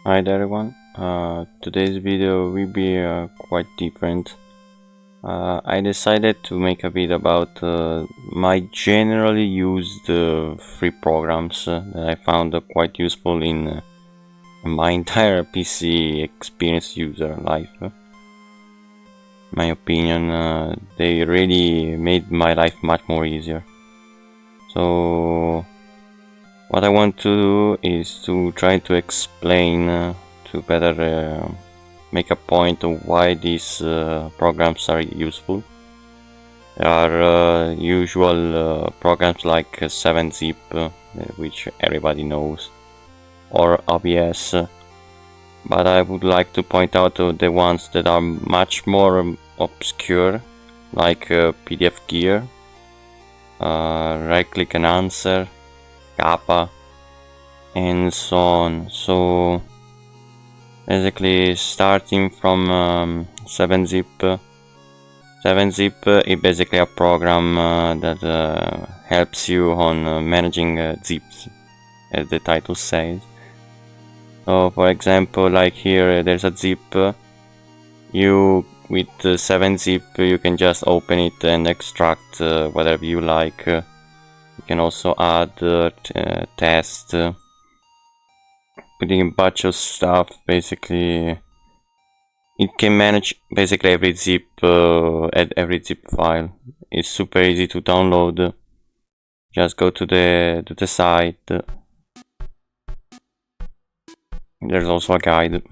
Hi there everyone, today's video will be quite different. I decided to make a video about my generally used free programs that I found quite useful in my entire PC experience user life. In my opinion, they really made my life much more easier. So what I want to do is to try to explain to better make a point of why these programs are useful. There are usual programs like 7-zip, which everybody knows, or OBS, but I would like to point out the ones that are much more obscure, like PDF Gear, Right Click and Answer, Gapa, and so on. So basically, starting from 7-zip. 7-zip is basically a program that helps you on managing zips, as the title says. So, for example, like here, there's a zip. With 7-zip, you can just open it and extract whatever you like. You can also add test, putting a bunch of stuff. Basically, it can manage basically every zip and every zip file. It's super easy to download. Just go to the site. There's also a guide.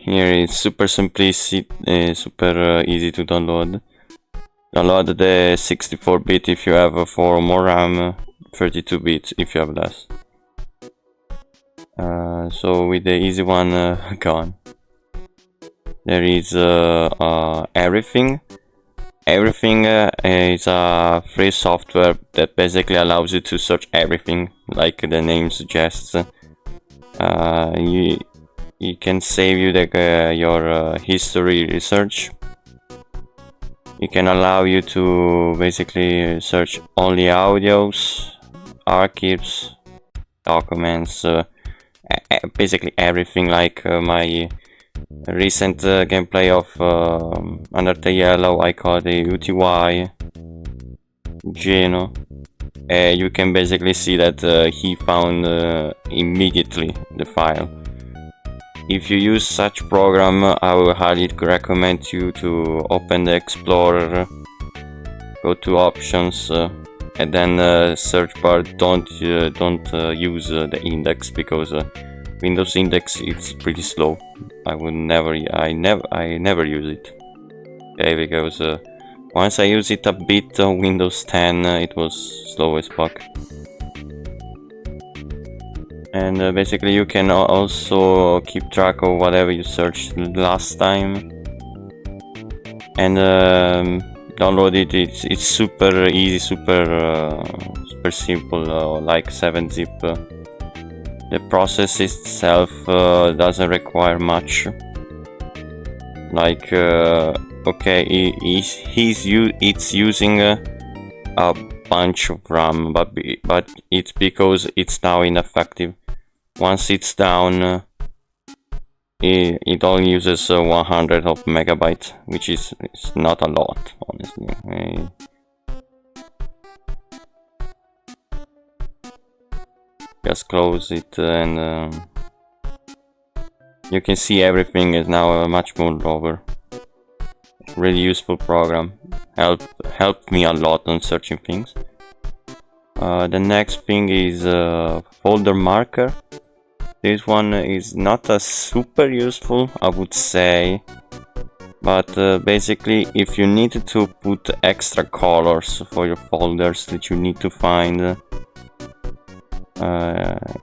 Here it's super simplicity, super easy to download. Download the 64-bit if you have 4 or more RAM, 32-bit if you have less. So with the easy one gone. There is everything. Everything is a free software that basically allows you to search everything, like the name suggests. It can save you your history research. It can allow you to basically search only audios, archives, documents, basically everything, like my recent gameplay of Undertale Yellow. I call the UTY Geno. You can basically see that he found immediately the file. If you use such program, I will highly recommend you to open the Explorer, go to Options, and then search bar. Don't use the index, because Windows index is pretty slow. I never use it. Okay, because once I use it a bit on Windows 10, it was slow as fuck. And basically you can also keep track of whatever you searched last time and download it. It's super easy, super simple, like 7-zip. The process itself doesn't require much. Like okay, it's using a bunch of RAM, but it's because it's now ineffective. Once it's down, it only uses 100 of megabytes, which is not a lot, honestly. Just close it, and you can see everything is now much more over. Really useful program. Helped me a lot on searching things. The next thing is folder marker. This one is not as super useful, I would say, but basically if you need to put extra colors for your folders that you need to find,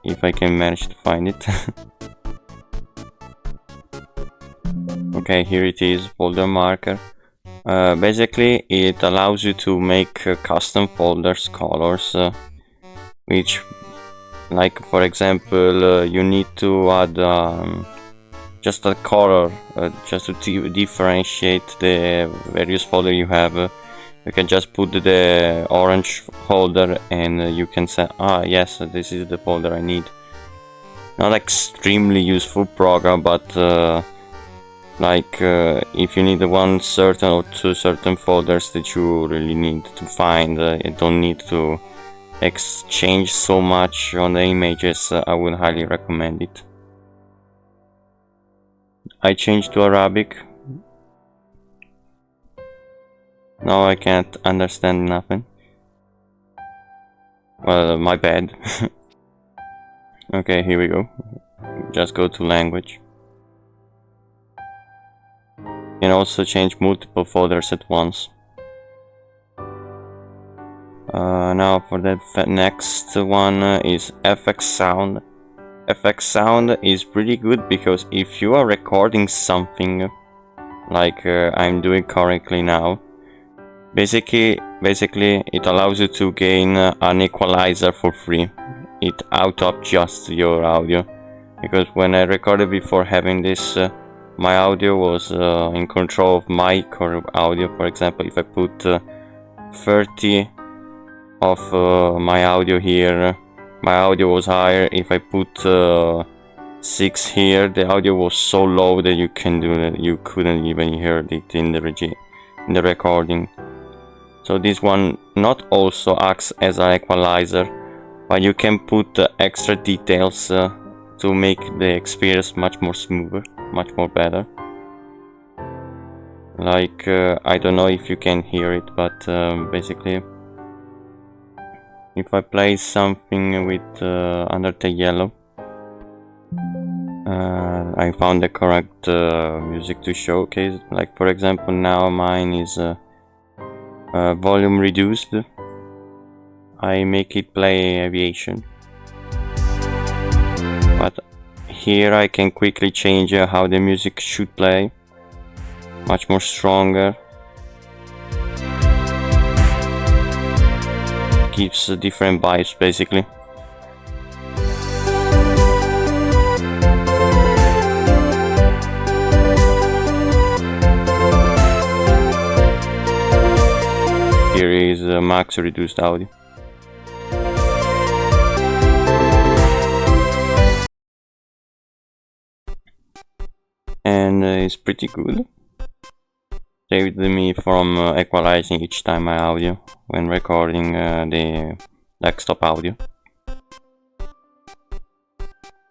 if I can manage to find it. Okay, here it is, folder marker. Basically it allows you to make custom folders colors, which, like for example, you need to add just a color just to differentiate the various folder you have. You can just put the orange folder and you can say, ah yes, this is the folder I need. Not extremely useful program, but if you need one certain or two certain folders that you really need to find, you don't need to exchange so much on the images, I would highly recommend it. I changed to Arabic. Now I can't understand nothing. Well, my bad. Okay, here we go. Just go to language. You can also change multiple folders at once. Now for that next one is FxSound. FxSound is pretty good because if you are recording something like I'm doing currently now, basically it allows you to gain an equalizer for free. It auto-adjusts your audio, because when I recorded before having this, my audio was in control of my core audio. For example, if I put 30 of my audio here, my audio was higher. If I put 6 here, the audio was so low that you couldn't even hear it in the recording. So this one not also acts as an equalizer, but you can put extra details to make the experience much more smoother, much more better. Like I don't know if you can hear it, but basically if I play something with Undertale Yellow, I found the correct music to showcase. Like for example, now mine is volume reduced. I make it play Aviation, but here I can quickly change how the music should play, much more stronger. Gives different vibes basically. Here is max reduced audio. And it's pretty good. Saved me from equalizing each time my audio when recording the desktop audio.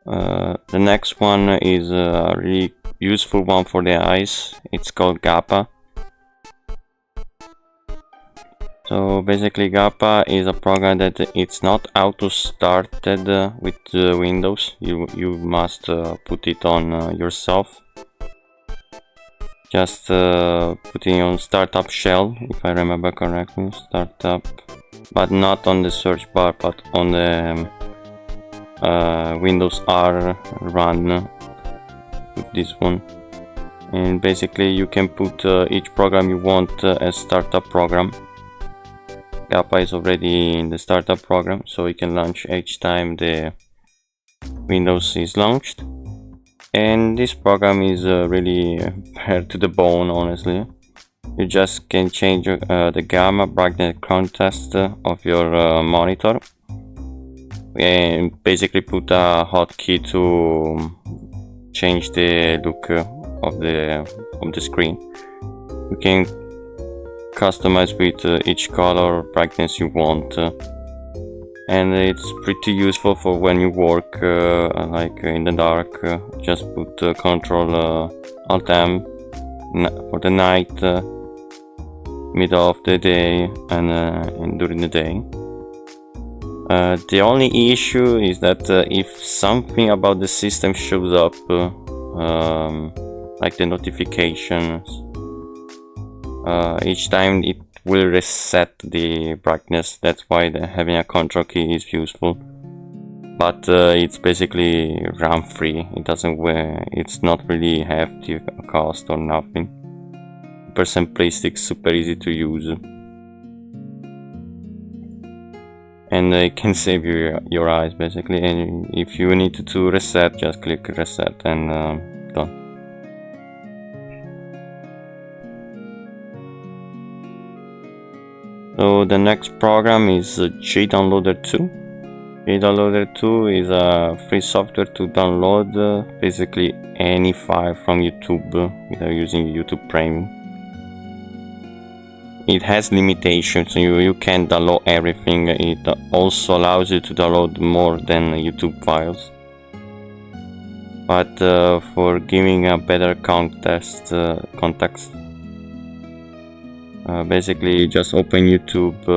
The next one is a really useful one for the eyes. It's called Gapa. So basically Gapa is a program that it's not auto started with Windows. You must put it on yourself. Just putting on startup shell, if I remember correctly, startup, but not on the search bar, but on the Windows R run with this one. And basically you can put each program you want as startup program. Gapa is already in the startup program, so you can launch each time the Windows is launched. And this program is really bare to the bone, honestly. You just can change the gamma, brightness, contrast of your monitor, and basically put a hotkey to change the look of the screen. You can customize with each color or brightness you want. And it's pretty useful for when you work like in the dark. Just put Control Alt M for the night, middle of the day, and during the day. The only issue is that if something about the system shows up, like the notifications, each time it will reset the brightness. That's why having a control key is useful, but it's basically RAM free. It doesn't it's not really hefty cost or nothing. Super simplistic, super easy to use, and it can save your eyes basically. And if you need to reset, just click reset and done. So the next program is JDownloader 2. JDownloader 2 is a free software to download basically any file from YouTube without using YouTube Premium. It has limitations, you can't download everything. It also allows you to download more than YouTube files. But for giving a better context, basically just open YouTube,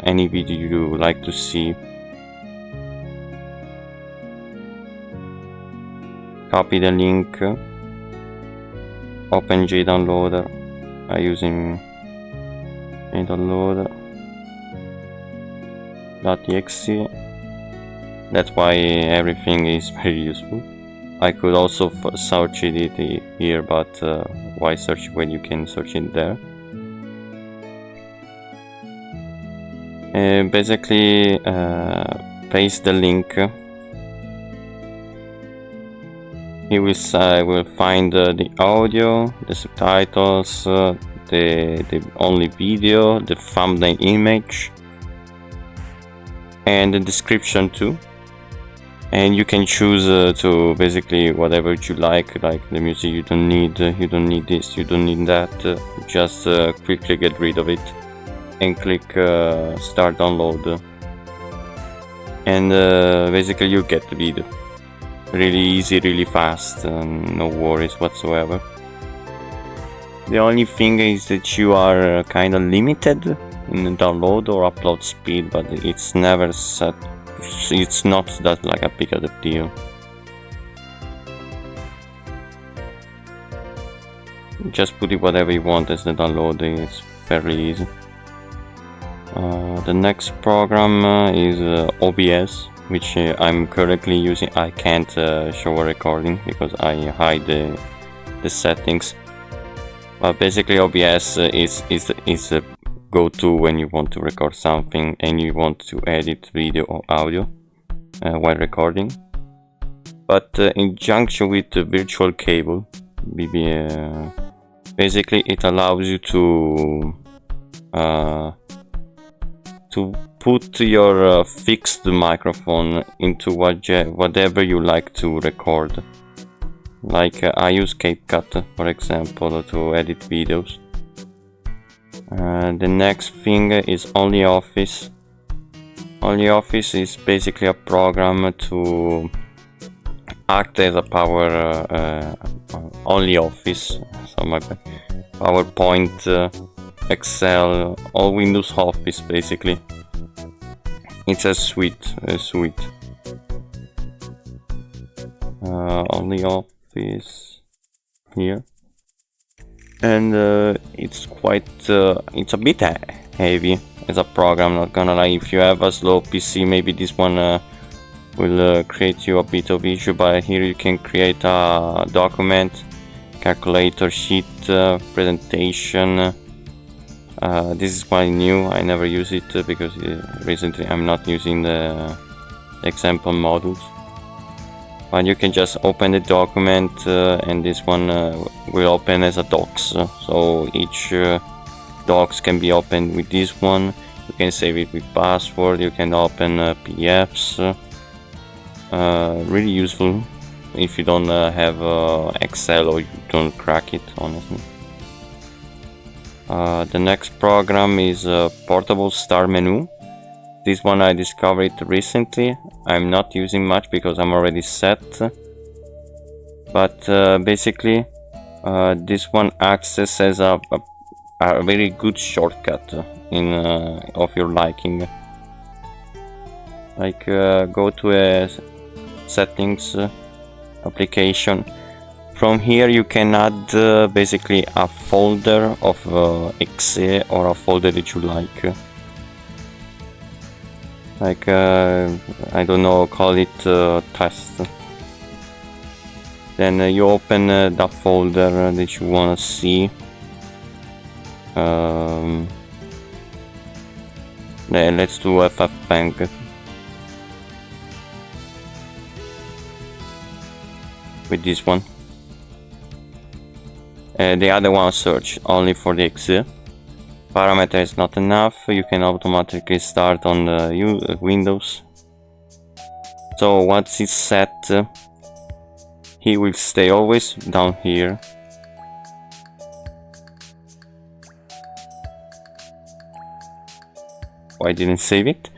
any video you like to see. Copy the link, open JDownloader using JDownloader.exe. That's why everything is very useful. I could also search it here, but why search when you can search it there? Basically, paste the link. Here we will find the audio, the subtitles, the only video, the thumbnail image, and the description too. And you can choose to basically whatever you like the music. You don't need this, you don't need that. Just quickly get rid of it and click start download, and basically you get the video. Really easy, really fast, no worries whatsoever. The only thing is that you are kind of limited in the download or upload speed, but it's never set. It's not that like a big of a deal. Just put it whatever you want as the download. It's fairly easy. The next program is OBS, which I'm currently using. I can't show a recording because I hide the settings. But basically, OBS is a go-to when you want to record something and you want to edit video or audio while recording. But in conjunction with the virtual cable, basically it allows you to put your fixed microphone into whatever you like to record. Like I use CapCut, for example, to edit videos. The next thing is OnlyOffice. OnlyOffice is basically a program to act as a OnlyOffice, so my PowerPoint, Excel, all Windows Office basically. It's a suite. OnlyOffice here, and it's quite it's a bit heavy as a program, not gonna lie. If you have a slow PC, maybe this one will create you a bit of issue, but here you can create a document, calculator sheet, presentation. This is quite new. I never use it because recently I'm not using the example modules. But you can just open the document, and this one will open as a docs. So each docs can be opened with this one. You can save it with password. You can open PDFs. Really useful if you don't have Excel or you don't crack it, honestly. The next program is Portable Start Menu. This one I discovered recently. I'm not using much because I'm already set. But basically, this one acts as a very good shortcut of your liking. Like go to a settings application. From here you can add basically a folder of exe or a folder that you like. Like I don't know, call it test. Then you open that folder that you want to see. Let's do FFmpeg. With this one. The other one search only for the exe. parameter is not enough, you can automatically start on the Windows. So once it's set, he will stay always down here. I didn't save it.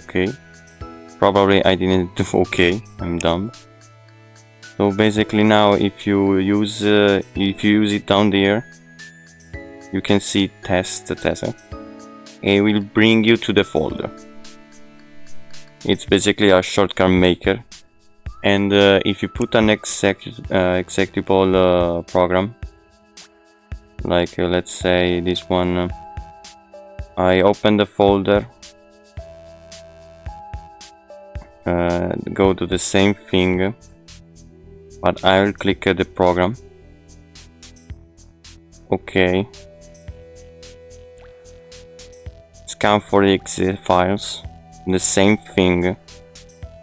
Okay, probably I didn't do okay. I'm dumb. So basically now, if you use it down there, you can see test. It will bring you to the folder. It's basically a shortcut maker, and if you put an executable program, like let's say this one. I open the folder, go to the same thing, but I will click the program. Okay. Scan for the exe files, the same thing,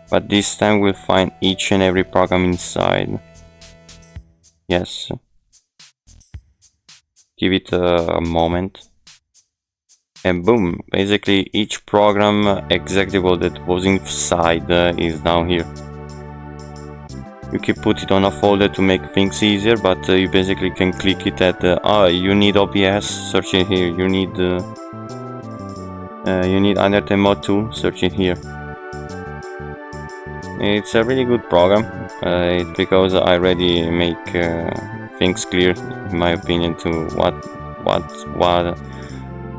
but this time we'll find each and every program inside. Yes. Give it a moment. And boom, basically each program executable that was inside is down here. You can put it on a folder to make things easier, but you basically can click it at you need OBS, search it here. You need Undertale Mod 2, search it here. It's a really good program. It's because I already make things clear, in my opinion, to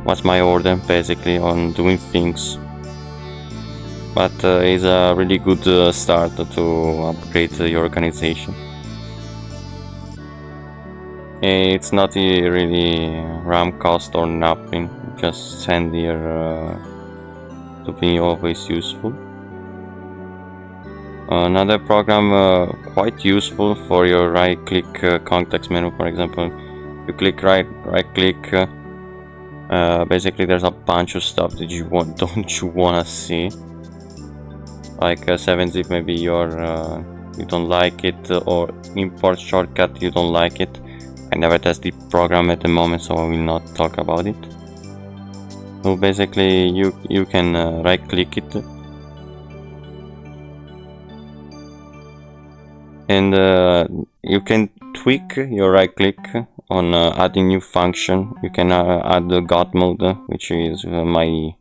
what's my order basically on doing things, but it's a really good start to upgrade your organization. It's not really RAM cost or nothing, just send here to be always useful. Another program quite useful for your right click context menu, for example. You click right click. Basically there's a bunch of stuff that you don't wanna see, like 7-zip maybe you don't like it, or import shortcut you don't like it. I never test the program at the moment, so I will not talk about it. So basically you can right click it, and you can tweak your right click on adding new function. You can add the God mode, which is my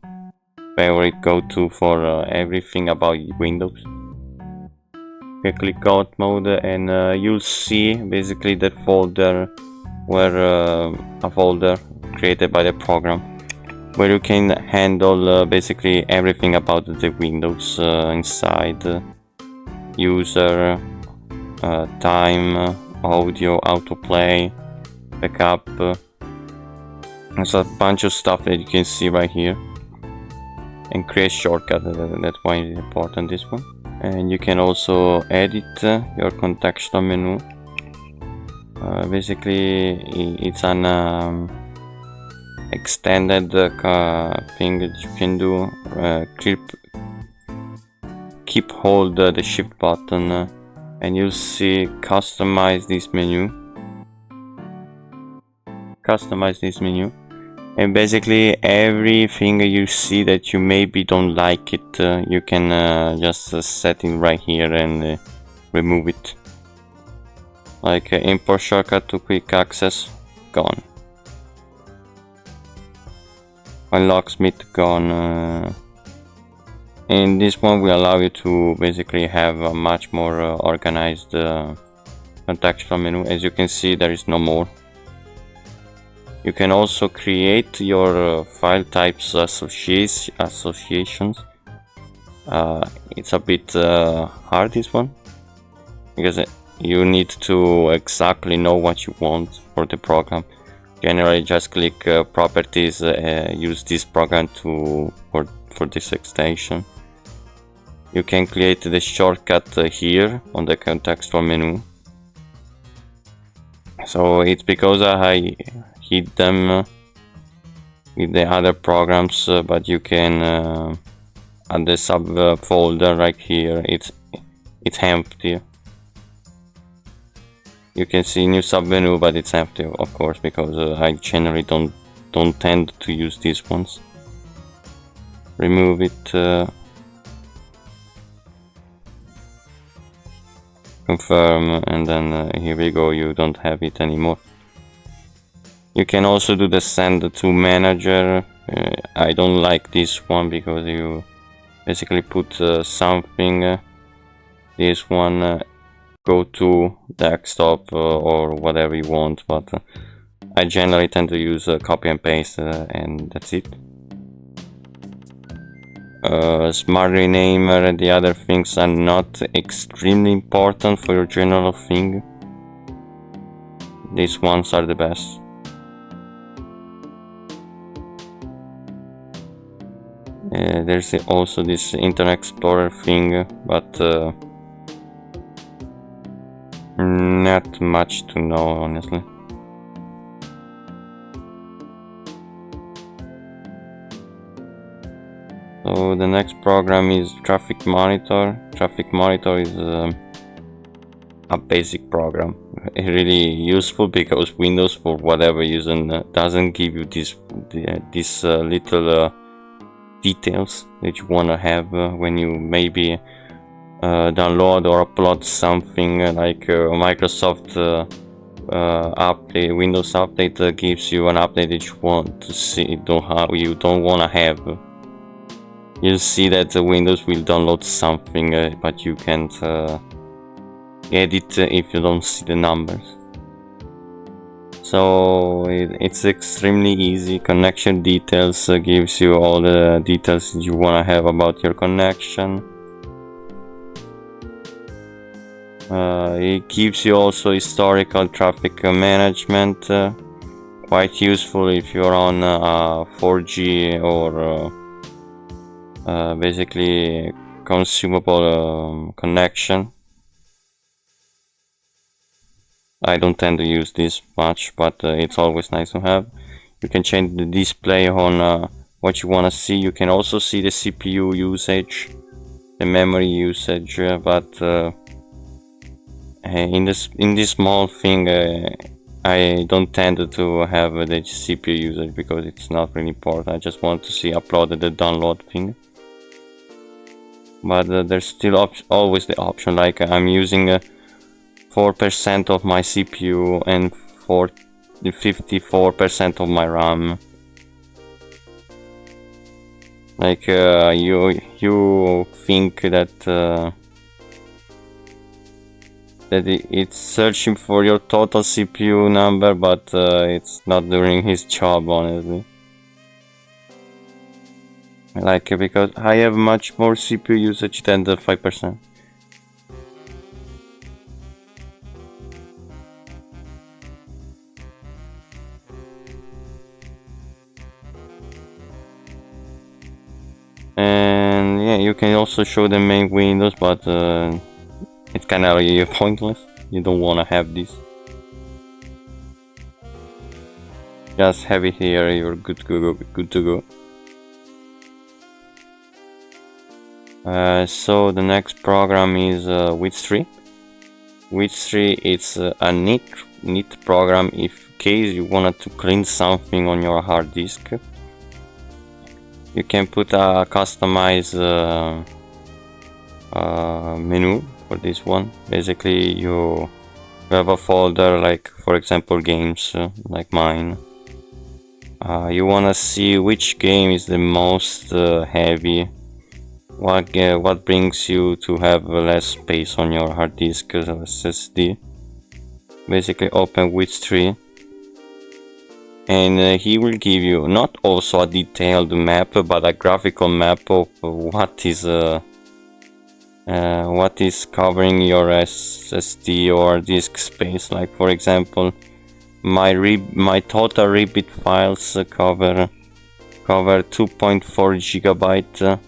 favorite go-to for everything about Windows. You click God mode and you'll see basically that folder where a folder created by the program, where you can handle basically everything about the Windows inside, user, time, audio, autoplay, backup. There's a bunch of stuff that you can see right here, and create shortcut. That's why it's important, this one. And you can also edit your contextual menu. Basically it's an extended thing that you can do. Keep hold the shift button and you'll see customize this menu. And basically everything you see that you maybe don't like it, you can just set it right here and remove it. Like import shortcut to quick access, gone. Locksmith, gone. And this one will allow you to basically have a much more organized contextual menu. As you can see, there is no more. You can also create your file types associations. It's a bit hard, this one, because you need to exactly know what you want for the program. Generally, just click properties, use this program for this extension. You can create the shortcut here on the contextual menu. So it's because I hid them with the other programs, but you can add the subfolder right here. It's empty. You can see new submenu, but it's empty, of course, because I generally don't tend to use these ones. Remove it. Confirm, and then here we go. You don't have it anymore. You can also do the send to manager. I don't like this one because you basically put something. This one go to desktop or whatever you want, but I generally tend to use copy and paste, and that's it. Smart renamer and the other things are not extremely important for your general thing. These ones are the best. There's also this Internet Explorer thing, but not much to know, honestly. So the next program is Traffic Monitor. Traffic Monitor is a basic program, really useful because Windows, for whatever reason, doesn't give you this little details that you want to have when you maybe download or upload something like Microsoft update. Windows update gives you an update that you want to see, you don't want to have. You'll see that Windows will download something, but you can't edit if you don't see the numbers. So it's extremely easy. Connection details gives you all the details you want to have about your connection. It gives you also historical traffic management, quite useful if you're on 4G or basically consumable connection. I don't tend to use this much, but it's always nice to have. You can change the display on what you want to see. You can also see the CPU usage, the memory usage, but in this small thing I don't tend to have the CPU usage because it's not really important. I just want to see uploaded the download thing. But there's still always the option, like I'm using 4% of my CPU and 54% of my RAM. Like you think that it's searching for your total CPU number, but it's not doing his job, honestly. Like, because I have much more CPU usage than the 5%. And yeah, you can also show the main windows, but it's kind of really pointless. You don't want to have this. Just have it here, you're good to go. So the next program is WizTree. WizTree is a neat program if case you wanted to clean something on your hard disk. You can put a customized menu for this one. Basically, you have a folder, like for example games, like mine. You wanna see which game is the most heavy. What brings you to have less space on your hard disk SSD. Basically open WizTree, and he will give you not also a detailed map, but a graphical map of what is covering your SSD or disk space. Like for example, my total RIBBIT files cover 2.4 GB.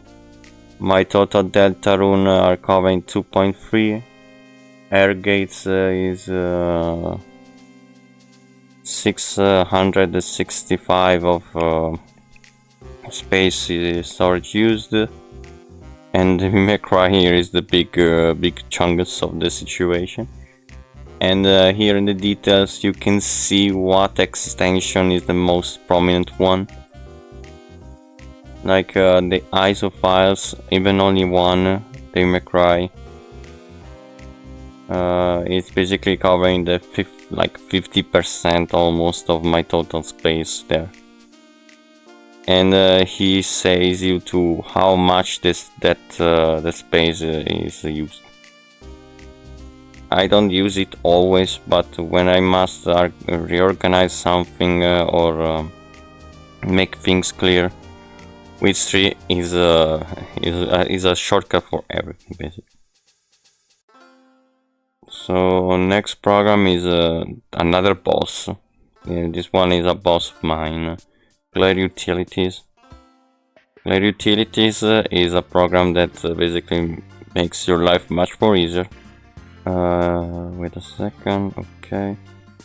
My total Deltarune are covering 2.3. Airgates is 665 of space storage used, and Mimecra here is the big chunks of the situation. and here in the details you can see what extension is the most prominent one. Like the ISO files, even only one, they may cry. It's basically covering the 50% almost of my total space there. And he says you to how much the space is used. I don't use it always, but when I must reorganize something or make things clear, WizTree is a shortcut for everything basically. So next program is another boss. This one is a boss of mine. Glary Utilities. Glary Utilities is a program that basically makes your life much more easier. Wait a second, okay.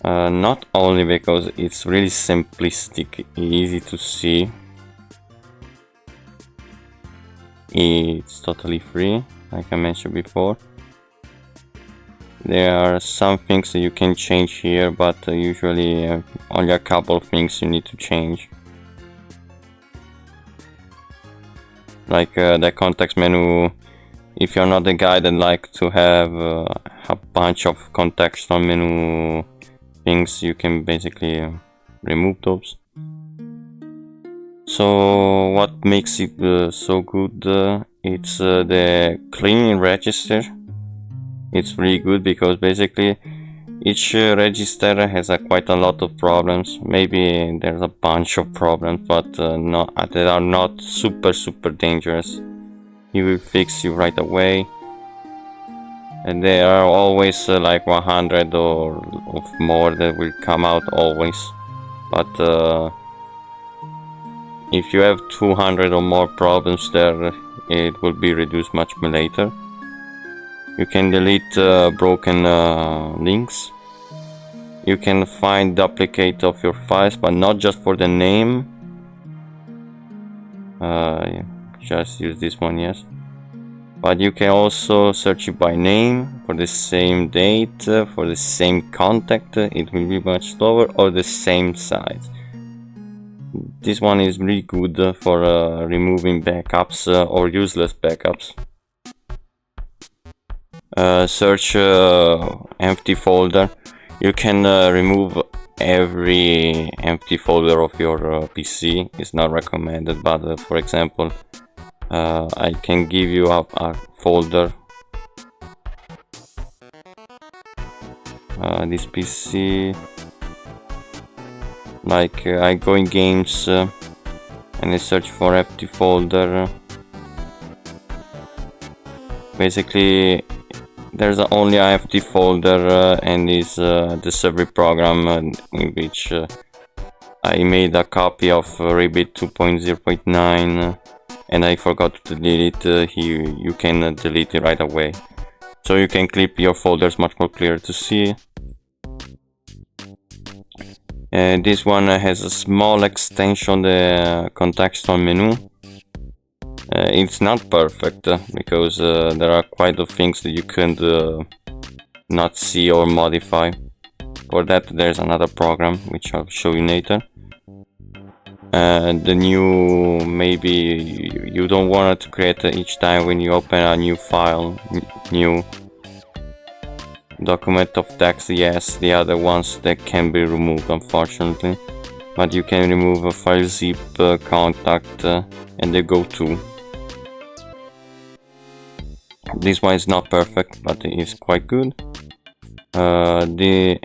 Not only because it's really simplistic, easy to see. It's totally free, like I mentioned before. There are some things that you can change here, but usually only a couple of things you need to change. Like the context menu, if you're not the guy that likes to have a bunch of contextual menu things, you can basically remove those. So what makes it so good? It's the cleaning register. It's really good because basically each register has quite a lot of problems. Maybe there's a bunch of problems, but they are not super dangerous. He will fix you right away. And there are always like 100 or more that will come out always. But if you have 200 or more problems there, it will be reduced much later. You can delete broken links. You can find duplicate of your files, but not just for the name. Just use this one, yes. But you can also search it by name for the same date, for the same contact. It will be much slower, or the same size. This one is really good for removing backups or useless backups. Search empty folder. You can remove every empty folder of your PC. It's not recommended, but for example, I can give you a folder. This PC, like I go in games and I search for empty folder. Basically there's only an empty folder and is the server program in which I made a copy of RIBBIT 2.0.9 and I forgot to delete it. You can delete it right away, so you can clip your folders much more clear to see. This one has a small extension, the contextual menu. It's not perfect because there are quite a things that you can not see or modify. For that there's another program which I'll show you later. The new, maybe you don't want to create each time when you open a new file, new document of text. Yes, the other ones that can be removed unfortunately, but you can remove a file zip, contact and the go-to. This one is not perfect, but it is quite good. The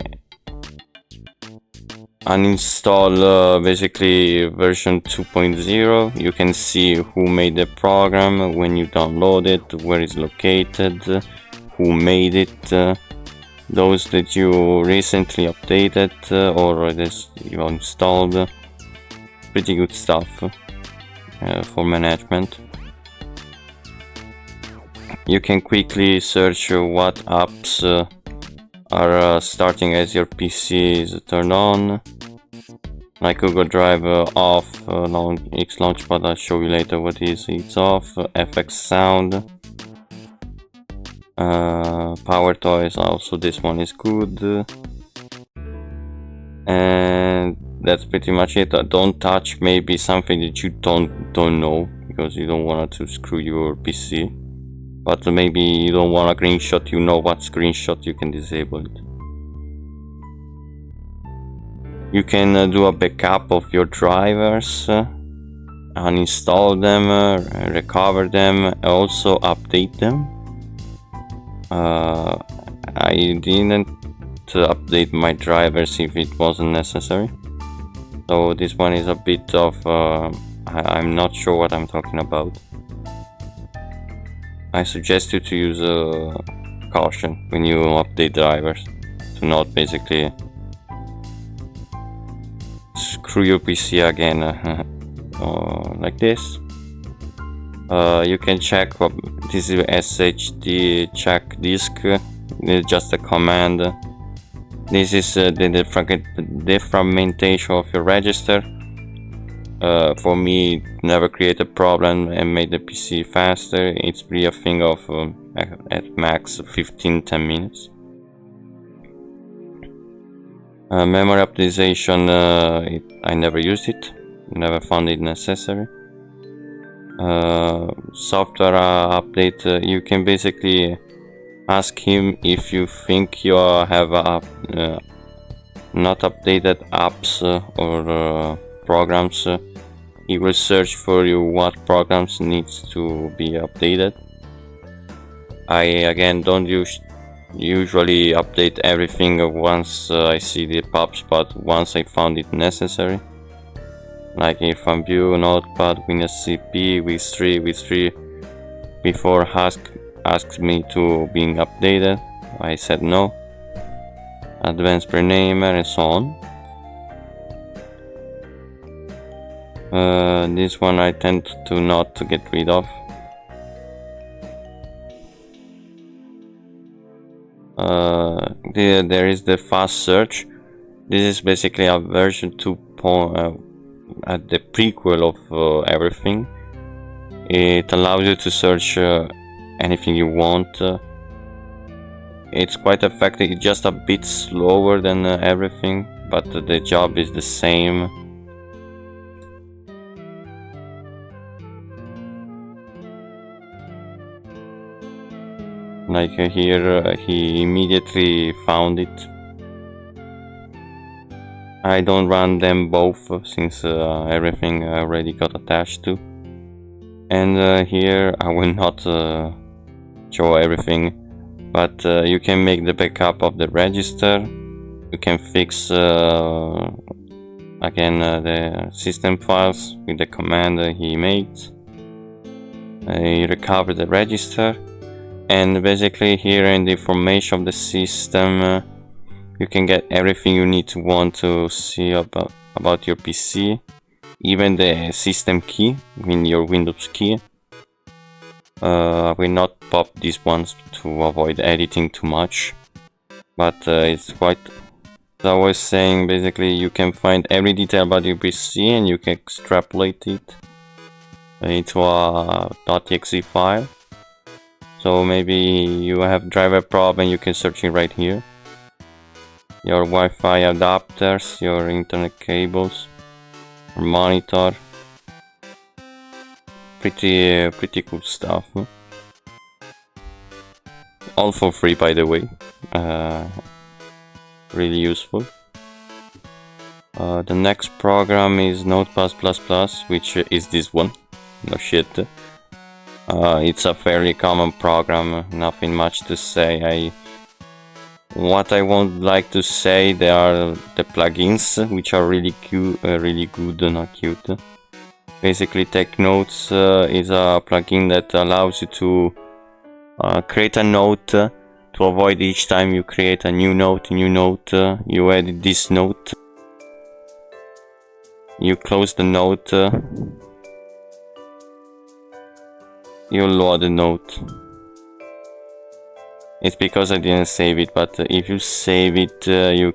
uninstall basically version 2.0. You can see who made the program, when you download it, where it's located, who made it, those that you recently updated or that you installed. Pretty good stuff for management. You can quickly search what apps are starting as your PC is turned on, like Google Drive off, Xlaunchpad, I'll show you later what is, it's off, FxSound. Power toys, also this one is good. And that's pretty much it. Don't touch maybe something that you don't know, because you don't want to screw your PC. But maybe you don't want a screenshot, you know what screenshot, you can disable it. You can do a backup of your drivers, uninstall them, recover them, also update them. I didn't update my drivers if it wasn't necessary, so this one is a bit of I'm not sure what I'm talking about. I suggest you to use caution when you update drivers, to not basically screw your PC again like this. You can check this is SHD check disk. It's just a command. This is the defragmentation of your register. For me, it never created a problem and made the PC faster. It's really a thing of at max 15-10 minutes. Memory optimization, I never used it, never found it necessary. Software update, you can basically ask him if you think you have not updated apps or programs. He will search for you what programs needs to be updated. I again don't usually update everything once I see the pops, but once I found it necessary, like Shmnview, Notepad, Weeny CP, WizTree before asked me to being updated. I said no. Advanced Renamer and so on. This one I tend to not to get rid of. There is the fast search. This is basically a version 2 at the prequel of everything. It allows you to search anything you want. It's quite effective. It's just a bit slower than everything, but the job is the same. Like here, he immediately found it. I don't run them both since everything already got attached to. And here I will not show everything, but you can make the backup of the register. You can fix again the system files with the command he made. You recover the register, and basically here in the information of the system you can get everything you need to want to see about your PC, even the system key, your Windows key. I will not pop these ones to avoid editing too much, but it's quite, as I was saying, basically you can find every detail about your PC and you can extrapolate it into a .exe file. So maybe you have driver problem, you can search it right here. Your Wi-Fi adapters, your internet cables, your monitor. Pretty cool stuff. All for free, by the way. Really useful. The next program is Notepad++, which is this one. No shit. It's a fairly common program, nothing much to say. What I would like to say, they are the plugins, which are really cute, really good, not cute. Basically, Take Notes is a plugin that allows you to create a note to avoid each time you create a new note, you edit this note, you close the note, you load the note. It's because I didn't save it, but if you save it, you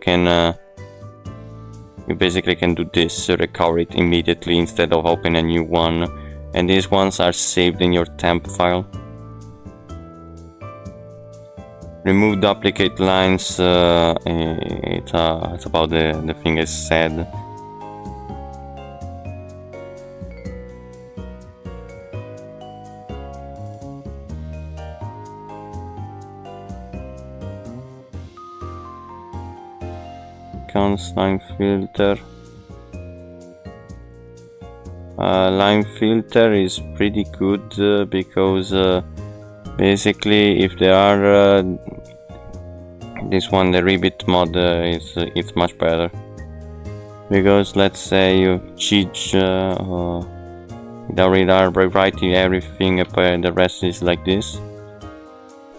basically can do this, recover it immediately instead of open a new one, and these ones are saved in your temp file. remove duplicate lines. It's about the thing I said. Line filter. Line filter is pretty good because basically if there are this one, the RIBBIT mod, it's much better, because let's say you change without rewriting everything, the rest is like this.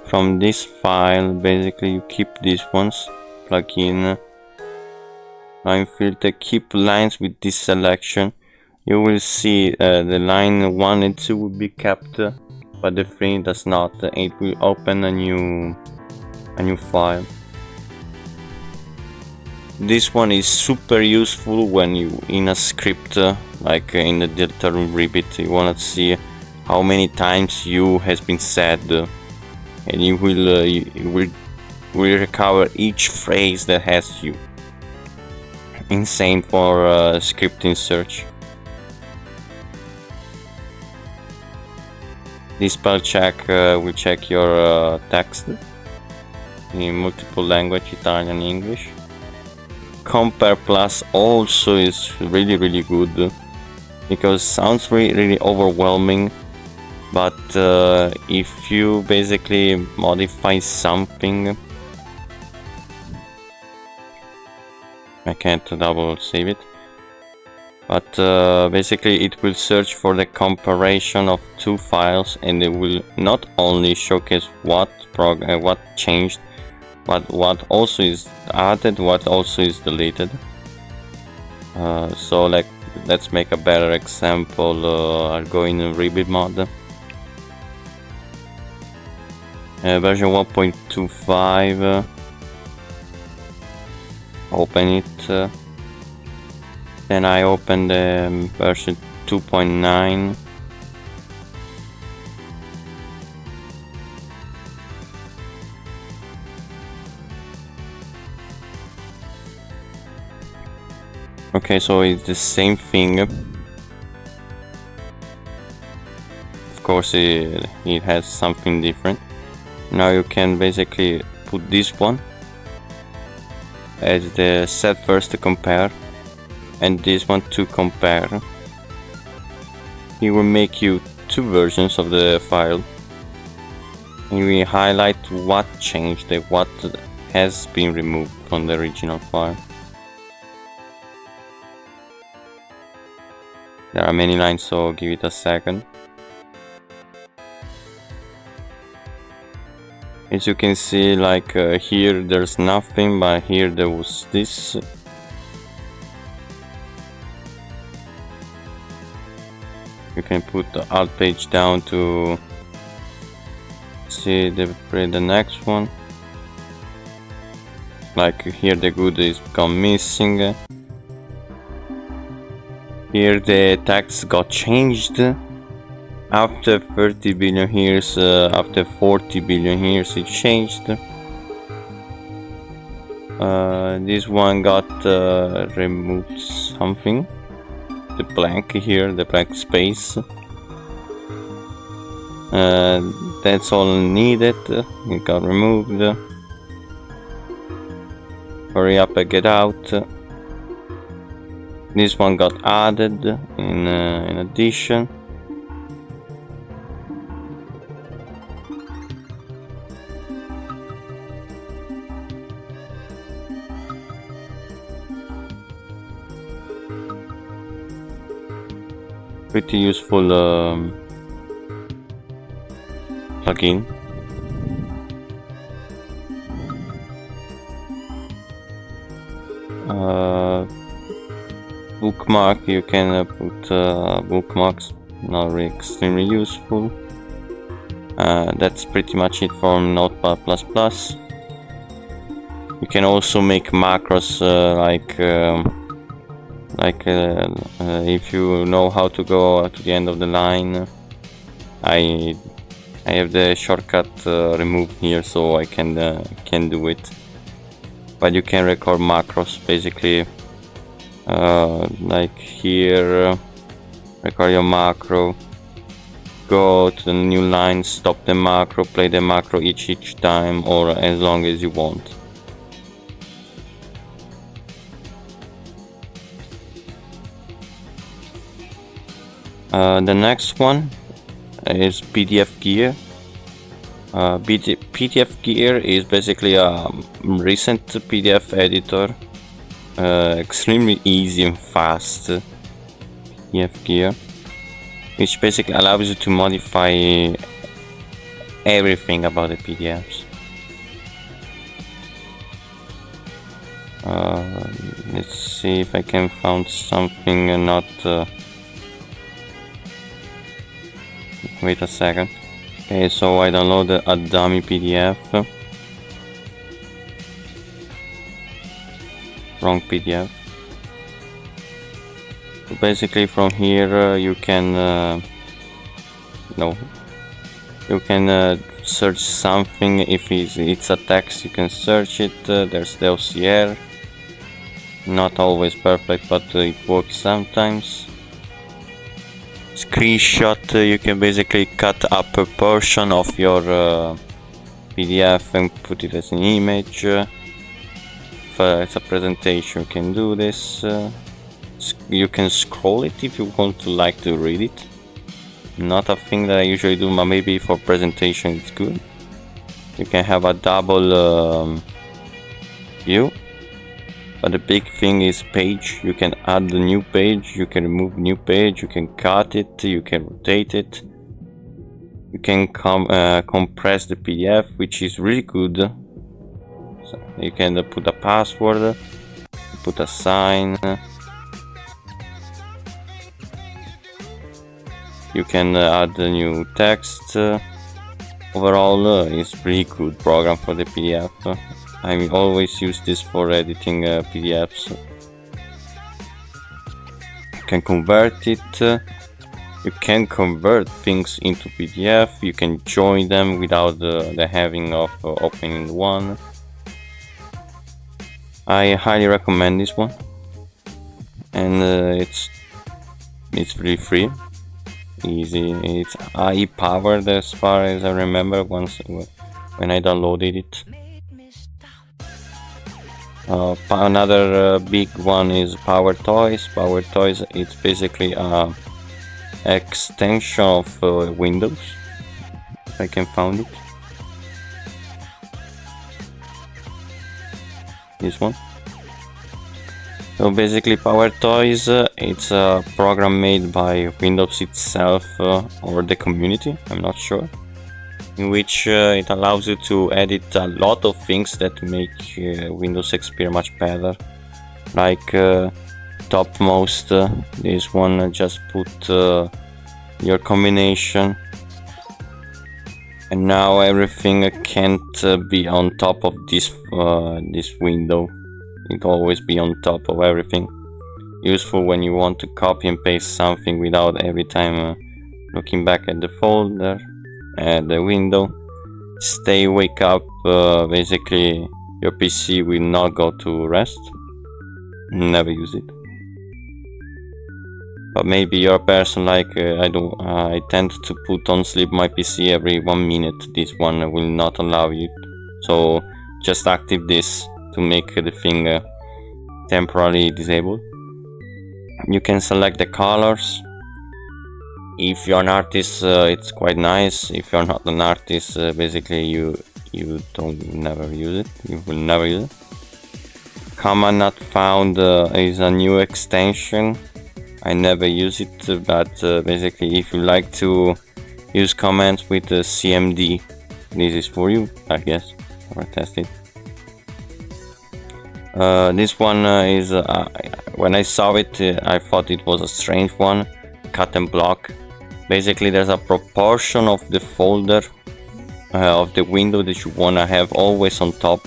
From this file basically you keep these ones, plug in line filter, keep lines with this selection. You will see the line 1 and 2 will be kept, but the 3 does not. It will open a new file. This one is super useful when you in a script, like in the digital RIBBIT, you wanna see how many times you has been said, and you will recover each phrase that has you. Insane for scripting search. This spell check will check your text in multiple language, Italian, English. Compare plus also is really good, because sounds really overwhelming, but if you basically modify something, I can't double save it, but basically it will search for the comparison of two files, and it will not only showcase what changed, but what also is added, what also is deleted. So like, let's make a better example. I'll go in RIBBIT mod, version 1.25. Open it, then I open the version 2.9. Okay, so it's the same thing. Of course it has something different. Now you can basically put this one as the set first to compare, and this one to compare. It will make you two versions of the file, and we highlight what changed, what has been removed from the original file. There are many lines, so give it a second. As you can see, like here there's nothing, but here there was this. You can put the alt page down to see the next one. Like here the good is gone missing. Here the text got changed. After 30 billion years, after 40 billion years it changed. This one got removed something. The blank here, the blank space. That's all needed. It got removed. Hurry up and get out. This one got added in addition. Pretty useful plugin. Bookmark, you can put bookmarks, not really extremely useful. That's pretty much it from Notepad++. You can also make macros if you know how to go to the end of the line. I I have the shortcut removed here, so I can do it. But you can record macros basically, like here, record your macro, go to the new line, stop the macro, play the macro each time, or as long as you want. The next one is PDF Gear. PDF Gear is basically a recent PDF editor, extremely easy and fast PDF Gear, which basically allows you to modify everything about the PDFs. Let's see if I can find something not... Wait a second. Okay, so I downloaded a dummy PDF. Wrong PDF. So basically from here you can search something. If it's a text, you can search it. There's the OCR. Not always perfect, but it works sometimes. Screenshot, you can basically cut up a portion of your PDF and put it as an image. If it's a presentation, you can do this. You can scroll it if you want to read it. Not a thing that I usually do, but maybe for presentation it's good. You can have a double view. But the big thing is page. You can add a new page, you can remove new page, you can cut it, you can rotate it. You can compress the PDF, which is really good. So you can put a password, put a sign. You can add a new text. Overall, it's pretty good program for the PDF. I always use this for editing PDFs. You can convert it. You can convert things into PDF. You can join them without the having of opening one. I highly recommend this one, and it's really free, easy. It's AI powered as far as I remember once when I downloaded it. Another big one is PowerToys. PowerToys, it's basically an extension of Windows, if I can find it. This one. So basically PowerToys, it's a program made by Windows itself or the community, I'm not sure, in which it allows you to edit a lot of things that make Windows XP much better, like topmost. This one, just put your combination, and now everything can't be on top of this window. It always be on top of everything. Useful when you want to copy and paste something without every time looking back at the folder. The window. Wake up, basically your PC will not go to rest. Never use it. But maybe you're a person like I tend to put on sleep my PC every 1 minute. This one will not allow you, so just active this to make the thing temporarily disabled. You can select the colors. If you're an artist, it's quite nice. If you're not an artist, basically you never use it. You will never use it. Command not found is a new extension. I never use it, but basically if you like to use commands with CMD, this is for you, I guess. Or test it. This one is when I saw it, I thought it was a strange one. Cut and block. Basically there's a proportion of the folder of the window that you wanna have always on top.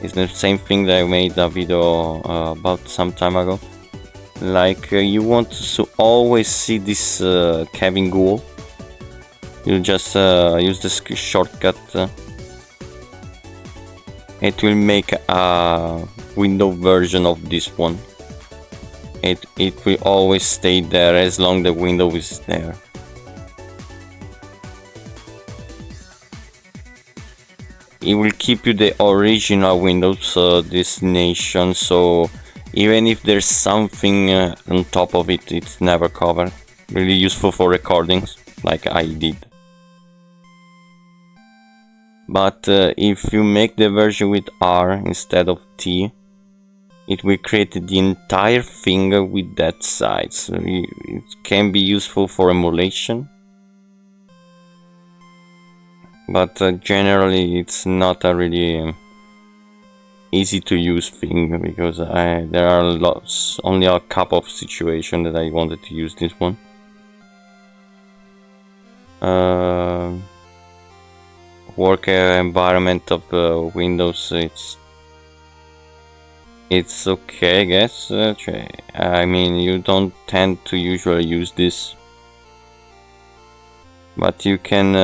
It's the same thing that I made a video about some time ago. Like you want to always see this Kevin Gould. You just use the shortcut. It will make a window version of this one. It will always stay there as long as the window is there. It will keep you the original Windows destination, so even if there's something on top of it, it's never covered. Really useful for recordings, like I did. But if you make the version with R instead of T, it will create the entire thing with that side. So it can be useful for emulation. But generally it's not a really easy to use thing, because there are only a couple of situations that I wanted to use this one. Work environment of Windows, it's okay, I guess. I mean, you don't tend to usually use this, but you can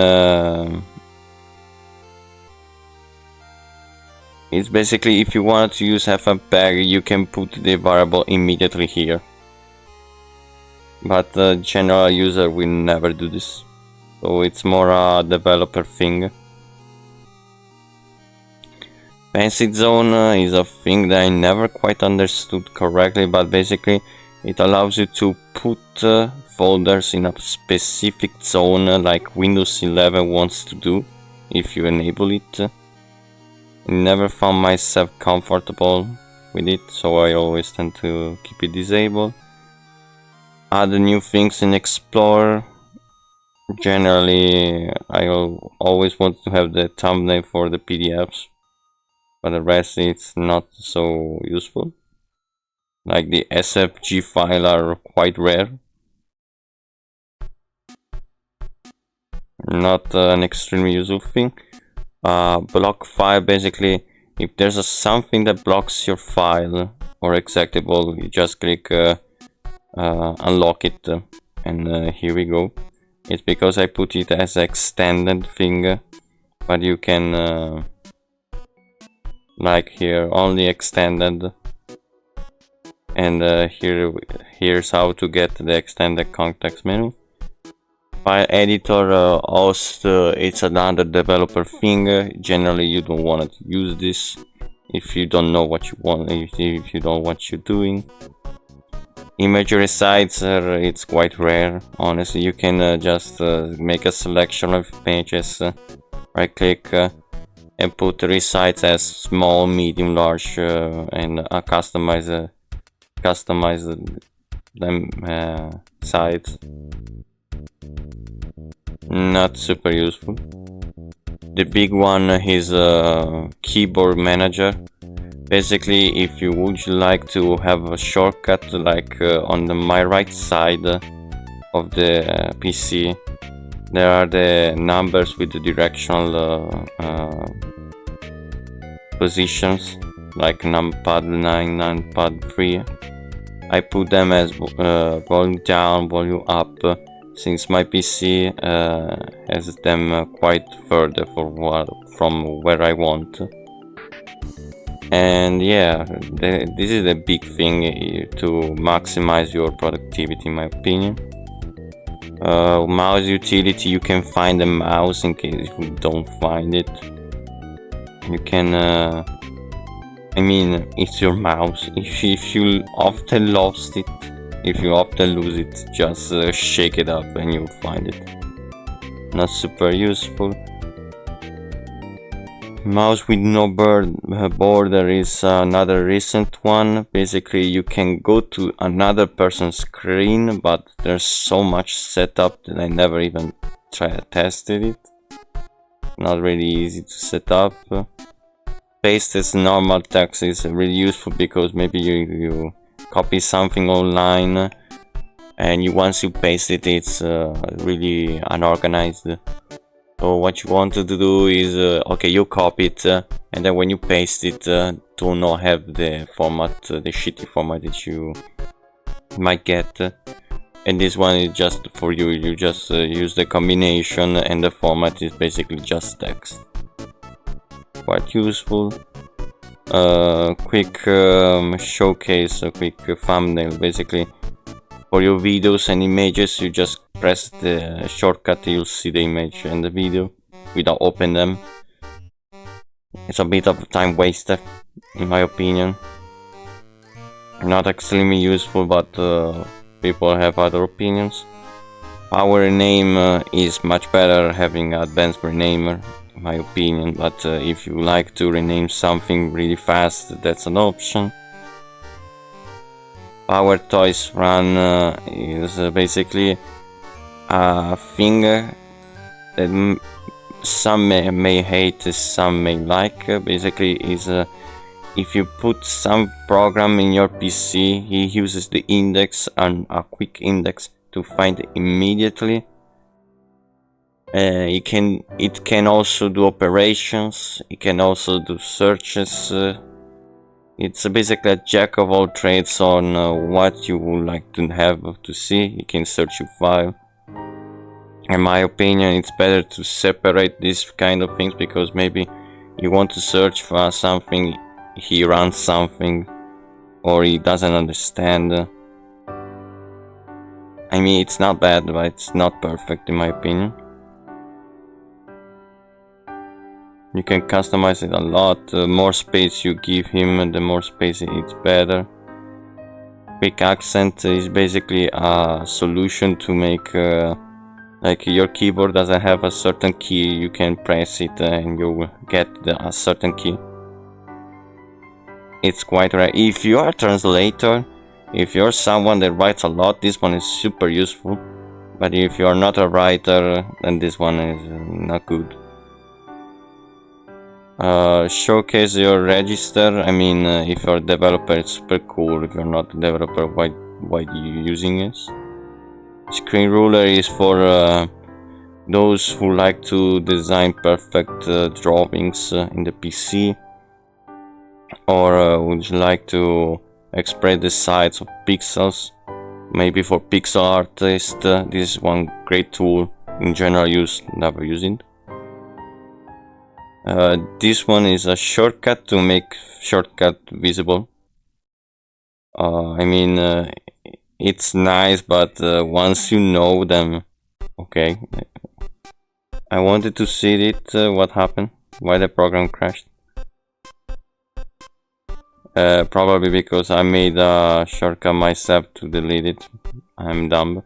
it's basically, if you want to use FmpEg, you can put the variable immediately here. But the general user will never do this. So it's more a developer thing. Fancy zone is a thing that I never quite understood correctly, but basically it allows you to put folders in a specific zone like Windows 11 wants to do if you enable it. I never found myself comfortable with it, so I always tend to keep it disabled. Add new things in Explorer. Generally, I always want to have the thumbnail for the PDFs, but the rest it's not so useful. Like the SFG file are quite rare. Not an extremely useful thing. Block file, basically if there's something that blocks your file or executable, you just click unlock it, and here we go. It's because I put it as extended thing, but you can like here only extended, and here's how to get the extended context menu. File editor, also it's another developer thing. Generally you don't want to use this if you don't know what you want, if you don't know what you're doing. Image resizer, it's quite rare, honestly. You can just make a selection of images, right click and put resize as small, medium, large, and customize them size. Not super useful. The big one is keyboard manager. Basically, if you would like to have a shortcut like on my right side of the PC, there are the numbers with the directional positions, like numpad 9, numpad 3. I put them as volume down, volume up, since my PC has them quite further from where I want. And yeah, this is a big thing to maximize your productivity, in my opinion. Mouse utility, you can find the mouse in case you don't find it. You can I mean, it's your mouse. If you often lost it, if you often lose it, just shake it up and you'll find it. Not super useful. Mouse with no border is another recent one. Basically, you can go to another person's screen, but there's so much setup that I never even tested it. Not really easy to set up. Paste as normal text is really useful because maybe you copy something online and once you paste it, it's really unorganized. So what you want to do is okay, you copy it and then when you paste it, do not have the format, the shitty format that you might get. and this one is just for you. You just use the combination, and the format is basically just text. Quite useful. Quick showcase, a quick thumbnail. Basically, for your videos and images, you just press the shortcut, you'll see the image and the video without opening them. It's a bit of a time waster, in my opinion. Not extremely useful, but people have other opinions. Power rename is much better having advanced renamer, in my opinion, but if you like to rename something really fast, that's an option. Power toys run is basically a thing that some may hate, some may like. Basically is if you put some program in your PC, he uses the index and a quick index to find it immediately. It can also do operations, it can also do searches. It's basically a jack of all trades on what you would like to have to see. You can search your file. In my opinion, it's better to separate these kind of things, because maybe you want to search for something, he runs something, or he doesn't understand. I mean, it's not bad, but it's not perfect in my opinion. You can customize it a lot. The more space you give him, the more space it's better. Quick accent is basically a solution to make like your keyboard doesn't have a certain key, you can press it and you will get a certain key. It's quite rare. If you are a translator, if you're someone that writes a lot, this one is super useful. But if you are not a writer, then this one is not good. Showcase your register. I mean, if you're a developer, it's super cool. If you're not a developer, why are you using this? Screen ruler is for those who like to design perfect drawings in the PC, or would you like to express the size of pixels. Maybe for pixel artists, this is one great tool. In general use, never use it. This one is a shortcut to make shortcut visible. I mean, it's nice, but once you know them, okay. I wanted to see it, what happened, why the program crashed. Probably because I made a shortcut myself to delete it. I'm dumb.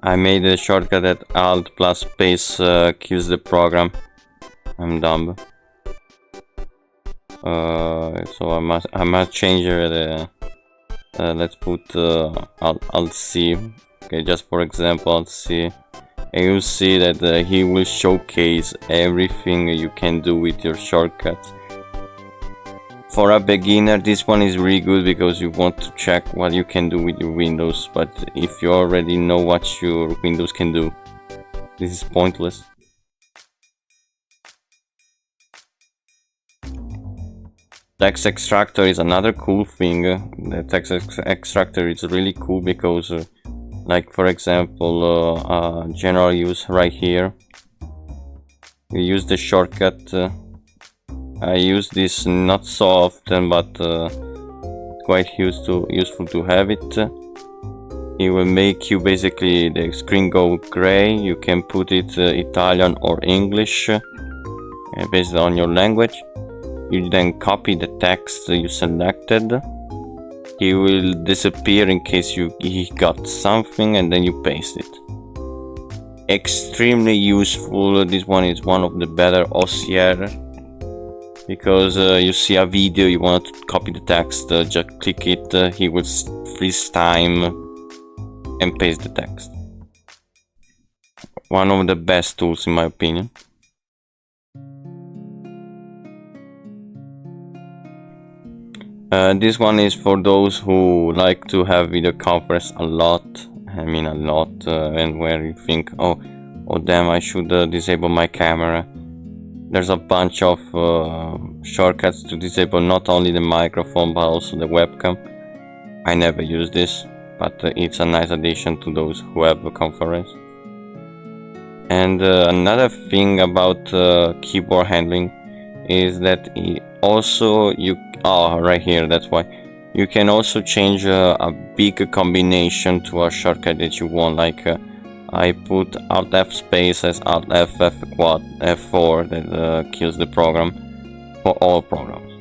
I made a shortcut that Alt plus space kills the program. I'm dumb. So I must change the. Let's put Alt C. Okay, just for example, Alt C. And you'll see that he will showcase everything you can do with your shortcuts. For a beginner, this one is really good because you want to check what you can do with your Windows, but if you already know what your Windows can do, this is pointless. Text extractor is another cool thing. The text extractor is really cool because like for example, general use right here. We use the shortcut. I use this not so often, but quite useful to have it. It will make you basically the screen go gray. You can put it Italian or English based on your language. You then copy the text you selected. He will disappear in case he got something, and then you paste it. Extremely useful. This one is one of the better OCR, because you see a video, you want to copy the text, just click it, he will freeze time and paste the text. One of the best tools in my opinion. This one is for those who like to have video conference a lot. I mean a lot, and where you think, oh damn, I should disable my camera. There's a bunch of shortcuts to disable not only the microphone but also the webcam. I never use this, but it's a nice addition to those who have a conference. And another thing about keyboard handling is that also right here, that's why you can also change a big combination to a shortcut that you want. Like I put Alt F space as Alt F quad F4 that kills the program for all programs.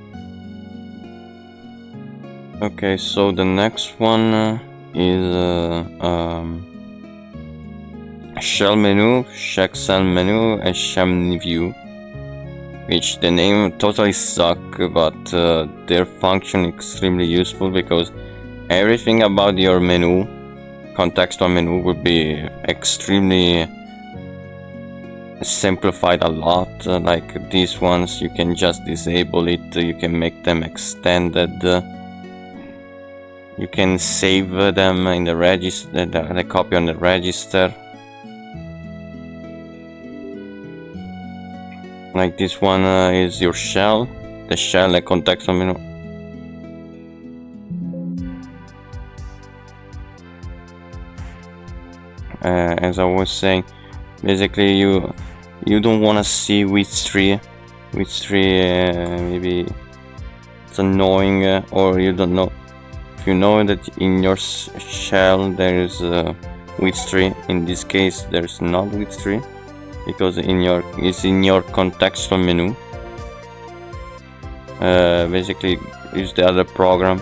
Okay, so the next one is Shellmenu, Shexnview, and Shmnview, which the name totally suck, but their function extremely useful because everything about your menu, contextual menu, will be extremely simplified a lot. Like these ones, you can just disable it, you can make them extended. You can save them in the register, the copy on the register. Like this one is your shell, the shell and contextual menu. As I was saying, basically you don't want to see WizTree. Maybe it's annoying, or you don't know. If you know that in your shell there is WizTree, in this case there's not WizTree, because it's in your contextual menu. Basically use the other program,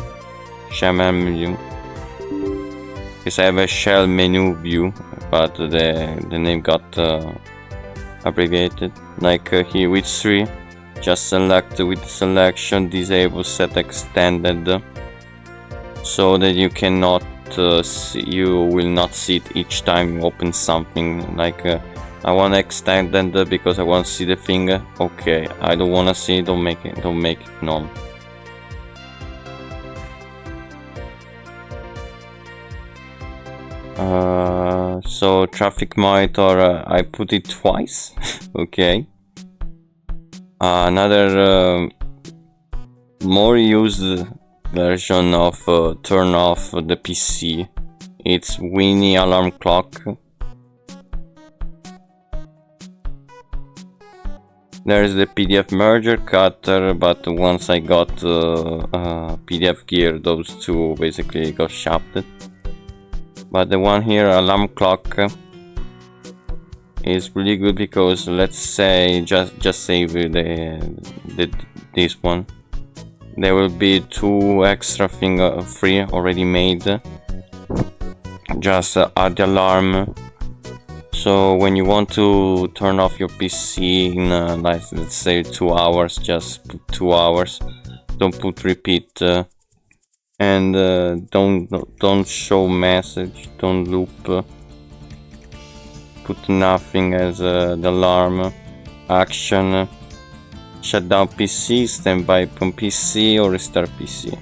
Shmnview, because I have a Shellmenu view, but the name got abbreviated. Like here WizTree, just select with selection, disable set extended, so that you cannot you will not see it each time you open something. Like I want to extend it because I want to see the finger. Okay, I don't want to see it, don't make it none. So traffic monitor, I put it twice. Okay. Another more used version of turn off the PC, it's Weeny alarm clock. There's the PDF merger cutter, but once I got PDF gear, those two basically got shafted. But the one here, alarm clock, is really good because, let's say, just save this one. There will be two extra things free already made. Just add the alarm. So when you want to turn off your PC in like, let's say 2 hours, just put 2 hours. Don't put repeat, and don't show message. Don't loop. Put nothing as the alarm. Action. Shut down PC, stand by from PC, or restart PC.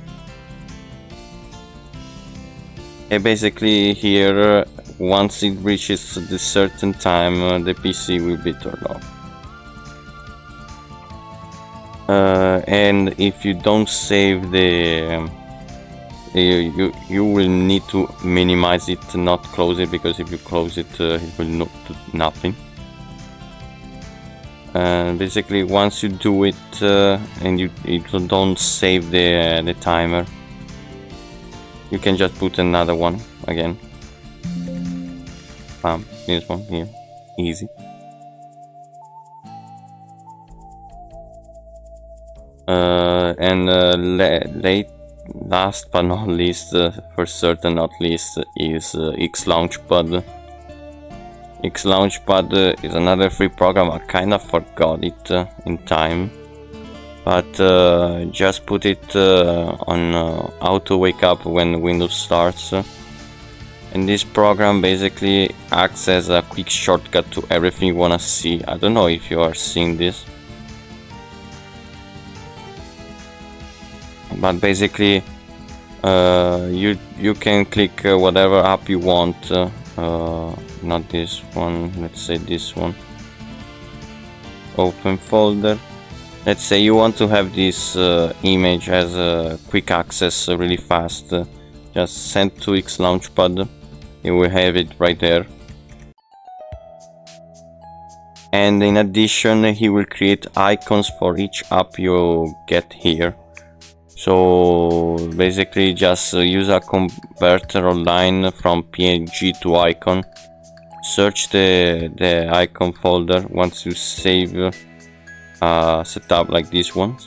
And basically here, once it reaches the certain time, the PC will be turned off. And if you don't save the you will need to minimize it, not close it, because if you close it, it will not do nothing. Basically, once you do it and you don't save the timer, you can just put another one again. Bam, this one here, easy. And last but not least, for certain not least, is Xlaunchpad. Xlaunchpad is another free program. I kind of forgot it in time, but just put it on auto wake up when Windows starts. And this program basically acts as a quick shortcut to everything you wanna see. I don't know if you are seeing this, but basically you can click whatever app you want. Not this one, let's say this one. Open folder, Let's say you want to have this image as a quick access really fast. Just send to Xlaunchpad. You will have it right there. And in addition, he will create icons for each app you get here. So basically just use a converter online from PNG to icon. Search the icon folder once you save setup like this one.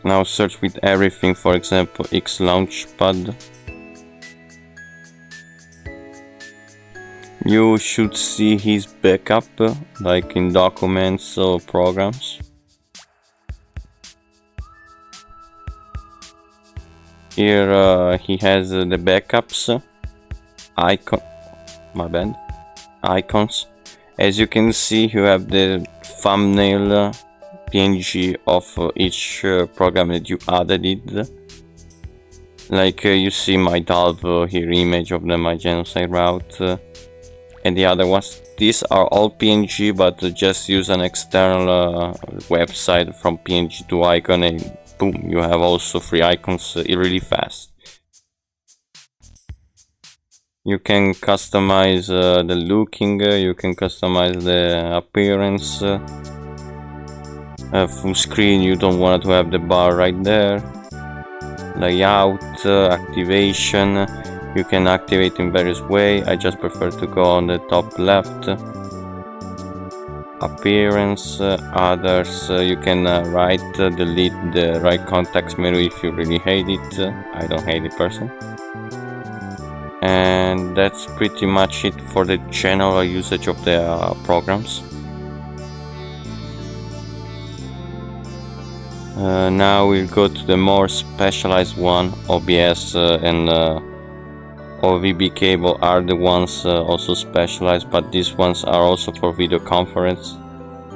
Now search with everything, for example Xlaunchpad. You should see his backup like in documents or programs. Here he has the backups icons. As you can see, you have the thumbnail PNG of each program that you added it. Like you see my Dalv here image of my genocide route, and the other ones. These are all PNG, but just use an external website from PNG to icon, and boom, you have also 3 icons really fast. You can customize the looking, you can customize the appearance. Full screen, you don't want to have the bar right there. Layout, activation, you can activate in various ways. I just prefer to go on the top left. Appearance, others, you can delete the right context menu if you really hate it. I don't hate it personally. And that's pretty much it for the general usage of the programs. Now we'll go to the more specialized one. OBS and VB Cable are the ones also specialized, but these ones are also for video conference,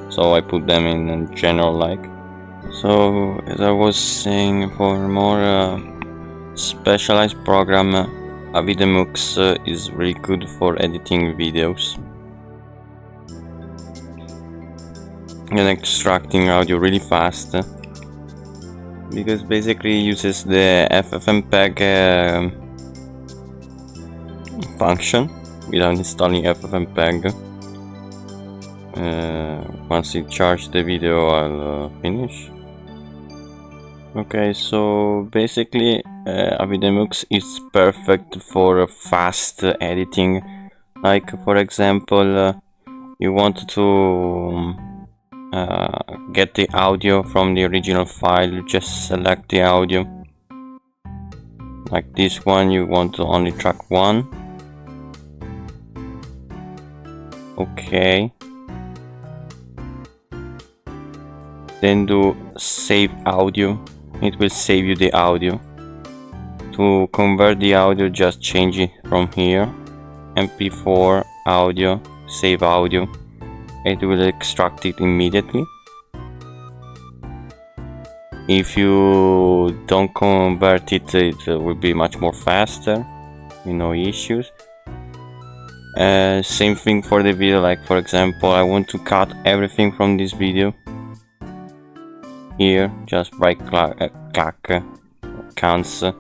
so I put them in general like. So as I was saying, for more specialized program, Avidemux is really good for editing videos and extracting audio really fast, because basically it uses the FFmpeg function without installing FFmpeg. Once it charges the video, I'll finish. Okay, so basically Avidemux is perfect for fast editing. Like for example, you want to get the audio from the original file, just select the audio. Like this one, you want to only track 1. Okay. Then do save audio. It will save you the audio. To convert the audio, just change it from here. MP4 audio, save audio. It will extract it immediately. If you don't convert it, it will be much more faster, no issues. Same thing for the video, like for example, I want to cut everything from this video. Here, just right click, cancel.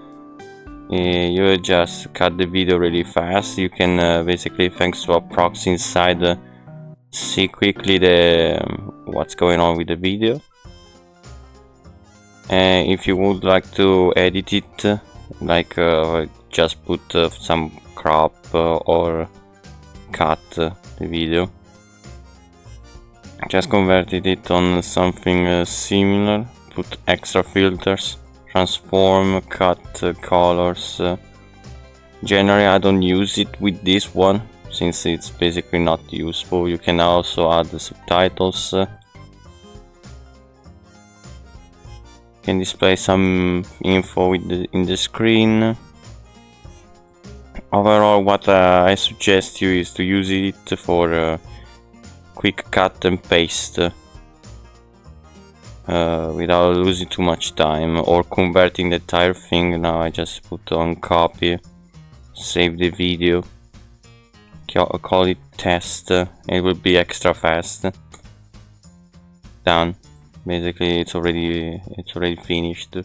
You just cut the video really fast. You can basically, thanks to a proxy inside, see quickly what's going on with the video. If you would like to edit it, like just put some crop or cut the video, just converted it on something similar, put extra filters, transform, cut colors. Generally I don't use it with this one, since it's basically not useful. You can also add the subtitles. Can display some info in the screen. Overall, what I suggest you is to use it for quick cut and paste without losing too much time or converting the entire thing. Now I just put on copy, save the video, call it test. It will be extra fast. done. Basically, it's already finished.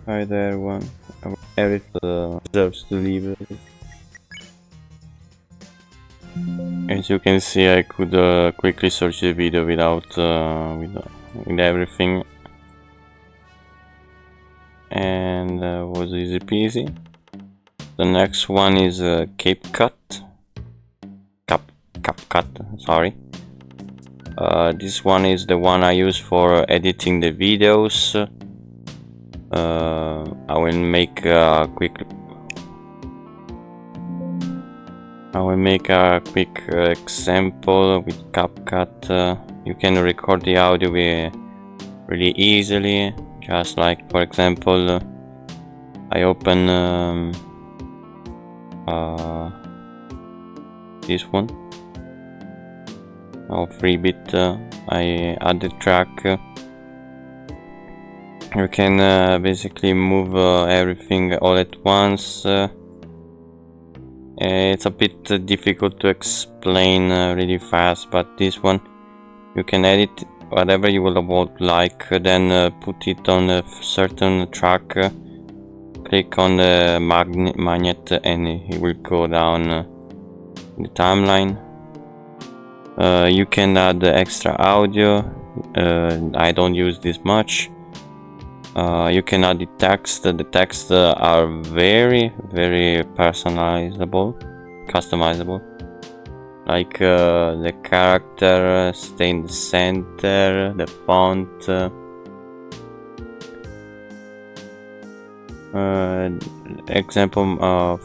Hi there, everyone. Everything deserves to leave. As you can see, I could quickly search the video without with everything, and was easy peasy. The next one is CapCut. CapCut, sorry. This one is the one I use for editing the videos. I will make a quick example with CapCut. You can record the audio really easily, just like, for example, I open this one of RIBBIT. I add the track. You can basically move everything all at once. It's a bit difficult to explain really fast, but this one you can edit whatever you would like, then put it on a certain track, click on the magnet and it will go down the timeline. You can add extra audio. I don't use this much. You can add the text. The texts are very personalizable, customizable. Like the character stay in the center, the font, example of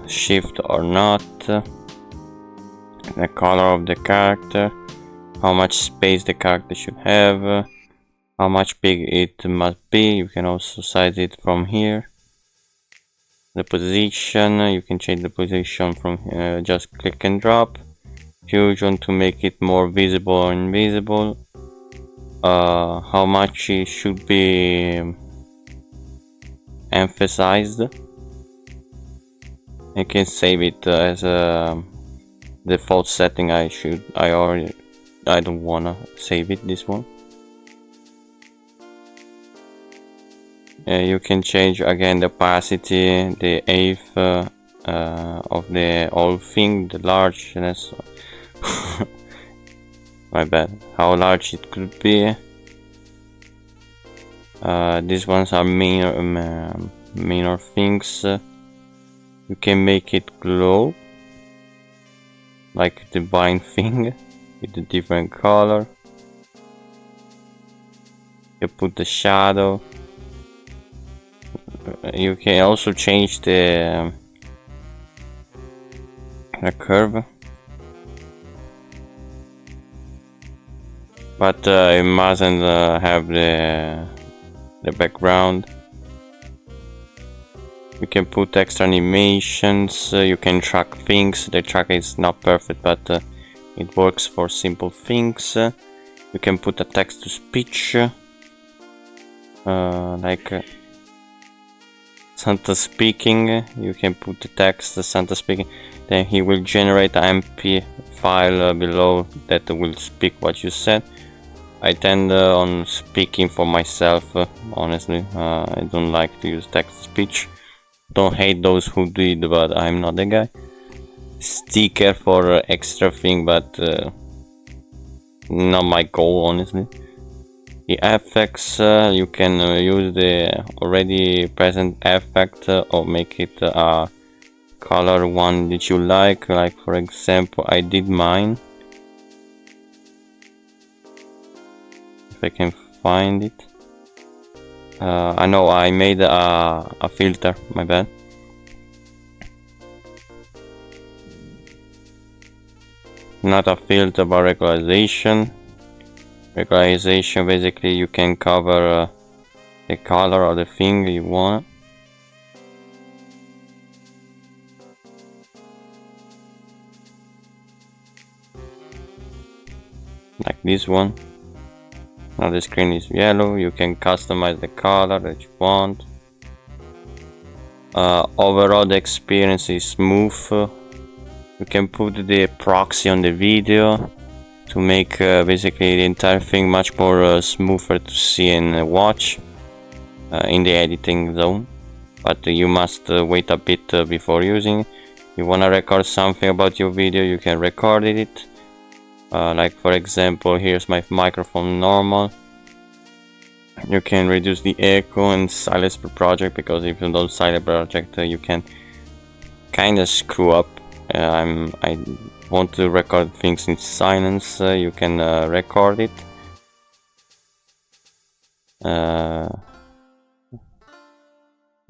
shift or not, the color of the character, how much space the character should have, how much big it must be. You can also size it from here. The position, you can change the position from here, just click and drop. Fusion to make it more visible or invisible. How much it should be emphasized. You can save it as a default setting. I don't wanna save it, this one. You can change again the opacity, the eighth of the whole thing, the largeness. My bad. How large it could be. These ones are minor things. You can make it glow, like the bind thing, with a different color. You put the shadow. You can also change the curve, but it mustn't have the background. You can put extra animations. You can track things. The track is not perfect, but it works for simple things. You can put a text to speech, like Santa speaking. You can put the text Santa speaking, then he will generate an MP file below that will speak what you said. I tend on speaking for myself, honestly. I don't like to use text speech. Don't hate those who do it, but I'm not the guy. Sticker for extra thing, but not my goal, honestly. The effects, you can use the already present effect or make it a color one that you like for example I did mine. If I can find it. I know I made a filter, my bad. Not a filter but regularization. Regularization, basically you can cover the color of the thing you want. Like this one. Now the screen is yellow. You can customize the color that you want. Overall the experience is smooth. You can put the proxy on the video to make basically the entire thing much more smoother to see and watch in the editing zone. But you must wait a bit before using. You wanna record something about your video, you can record it. Like for example, here's my microphone normal. You can reduce the echo and silence per project, because if you don't silence project you can kinda screw up. I want to record things in silence. You can record it.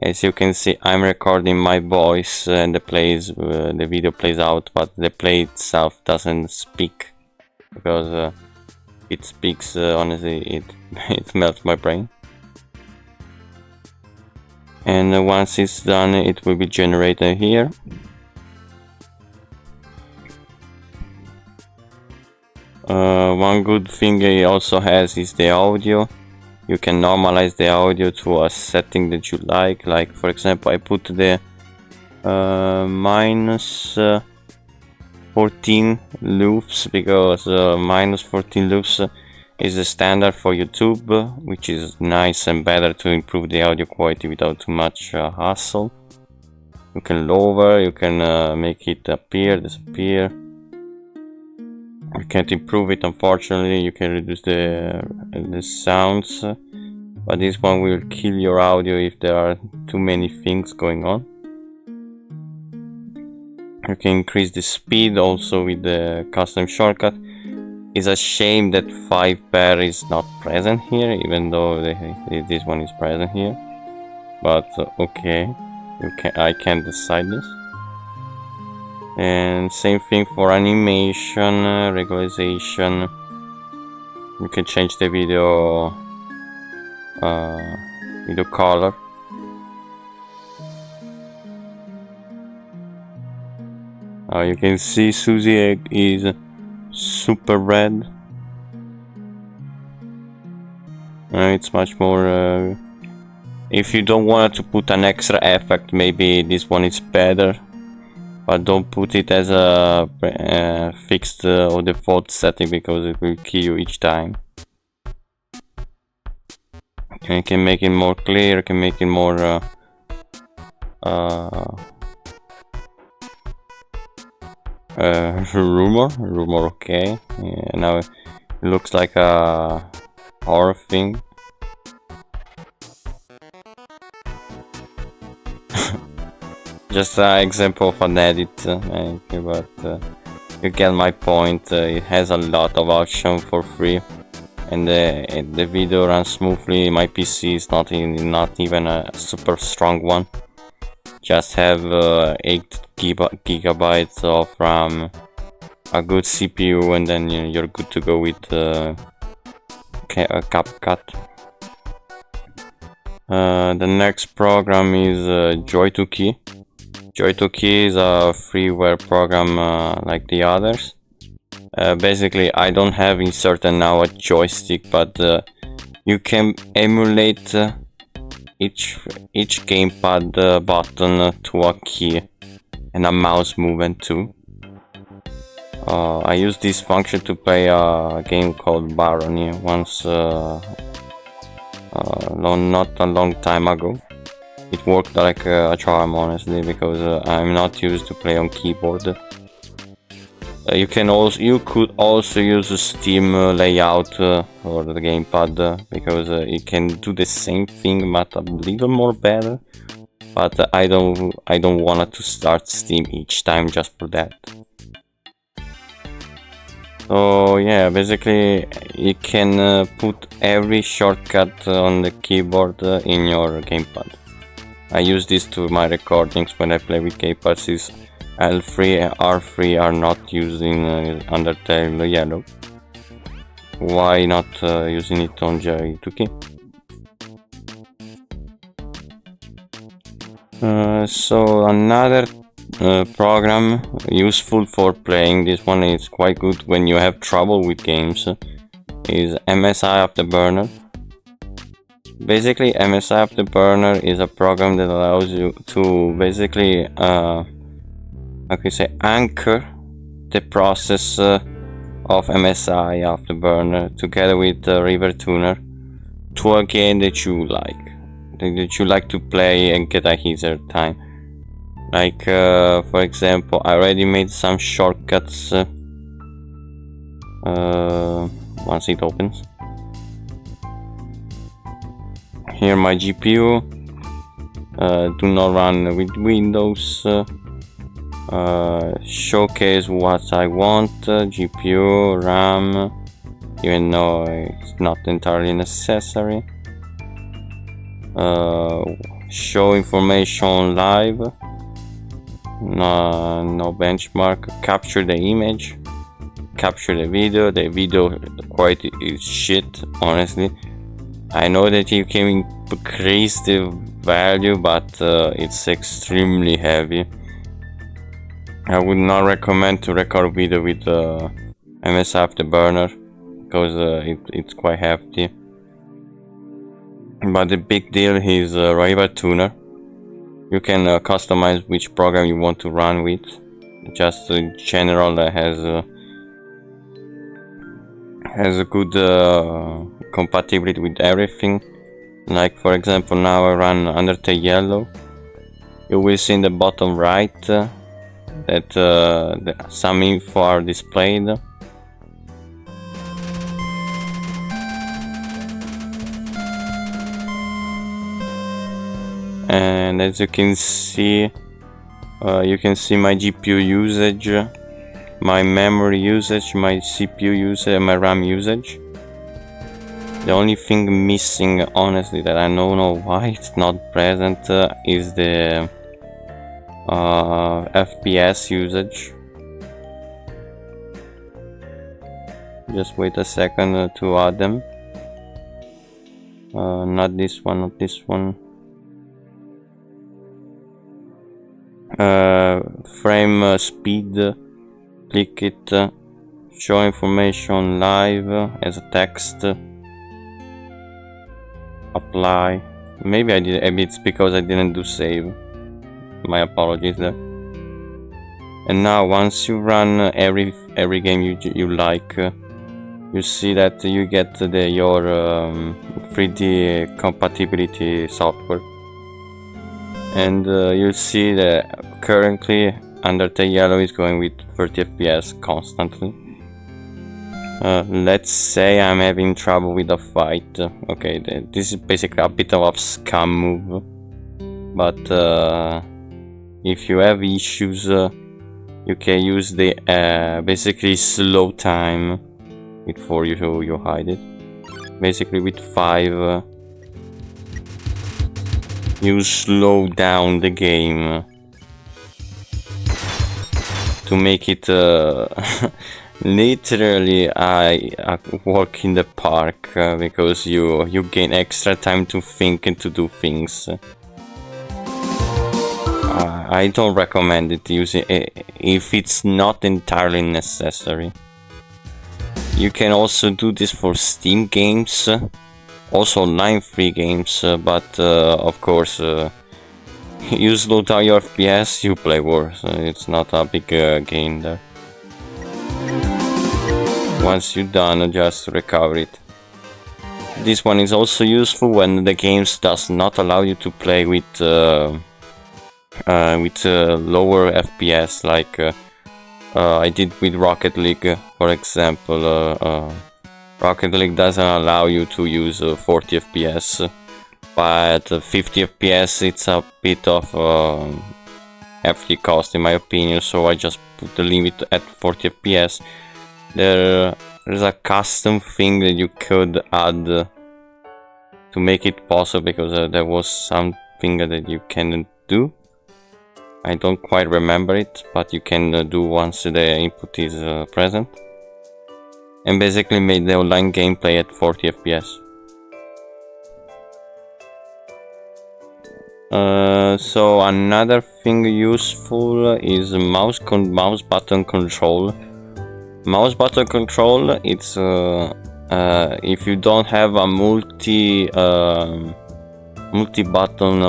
As you can see, I'm recording my voice and the video plays out, but the play itself doesn't speak, because it speaks, honestly, it melts my brain. And once it's done, it will be generated here. One good thing it also has is the audio. You can normalize the audio to a setting that you like. Like for example, I put the minus 14 loops, because minus 14 loops is the standard for YouTube, which is nice and better to improve the audio quality without too much hassle. You can lower, you can make it appear, disappear. You can't improve it, unfortunately. You can reduce the sounds, but this one will kill your audio if there are too many things going on. You can increase the speed also with the custom shortcut. It's a shame that 5 is not present here, even though this one is present here. But okay, I can't decide this. And same thing for animation, regularization. You can change the video color. You can see Susie Egg is super red. It's much more. If you don't want to put an extra effect, maybe this one is better. But don't put it as a fixed or default setting, because it will kill you each time. You can make it more clear, you can make it more rumor, okay. Yeah, now it looks like a horror thing. Just an example of an edit, but you get my point. It has a lot of options for free, and the video runs smoothly. My PC is not even a super strong one. Just have 8 gigabytes of RAM, a good CPU, and then you're good to go with CapCut. The next program is JoytoKey. JoytoKey is a freeware program like the others. Basically, I don't have inserted now a joystick, but you can emulate each gamepad button to a key and a mouse movement too. I used this function to play a game called Barony once, not a long time ago. It worked like a charm, honestly, because I'm not used to play on keyboard. You could also use a Steam layout for the gamepad, because it can do the same thing but a little more better. But I don't want to start Steam each time just for that. So yeah, basically you can put every shortcut on the keyboard in your gamepad. I use this to my recordings when I play with gamepads. Is L3 and R3 are not used in Undertale Yellow. Why not using it on JoytoKey? So another program useful for playing. This one is quite good when you have trouble with games. is MSIafterBurner. Basically, MSIafterBurner is a program that allows you to basically, how can you say, anchor the process of MSIafterBurner together with RiverTuner to a game that you like to play and get a easier time. Like for example, I already made some shortcuts once it opens. Here my GPU, do not run with Windows, showcase what I want, GPU, RAM, even though it's not entirely necessary, show information live, no benchmark, capture the image, capture the video quality is shit, honestly. I know that you can increase the value, but it's extremely heavy. I would not recommend to record video with MSIafterBurner because it's quite hefty. But the big deal is RiverTuner. You can customize which program you want to run with. Just in general, has a good compatibility with everything. Like for example, now I run Undertale Yellow. You will see in the bottom right that some info are displayed. And as you can see my GPU usage, my memory usage, my CPU usage, and my RAM usage. The only thing missing, honestly, that I don't know why it's not present, is the FPS usage. Just wait a second to add them. Not this one, not this one. Frame speed, click it, show information live as a text, apply. Maybe it's because I didn't do save, my apologies there. And now once you run every game you like, you see that you get your 3D compatibility software. And you'll see that currently Undertale Yellow is going with 30 FPS constantly. Let's say I'm having trouble with a fight. Okay, this is basically a bit of a scam move. But if you have issues, you can use the basically slow time before you hide it. Basically with 5. You slow down the game to make it literally a walk in the park, because you gain extra time to think and to do things. I don't recommend it using it if it's not entirely necessary. You can also do this for Steam games. Also online free games, but of course you slow down your FPS, you play worse. It's not a big gain there. Once you're done, just recover it. This one is also useful when the game does not allow you to play with lower FPS, like I did with Rocket League, for example. Rocket League doesn't allow you to use 40 FPS, but 50 FPS it's a bit of hefty cost in my opinion, so I just put the limit at 40 FPS. There's a custom thing that you could add to make it possible, because there was something that you can do. I don't quite remember it, but you can do once the input is present. And basically made the online gameplay at 40 FPS. So another thing useful is mouse button control. Mouse button control, it's if you don't have a multi-button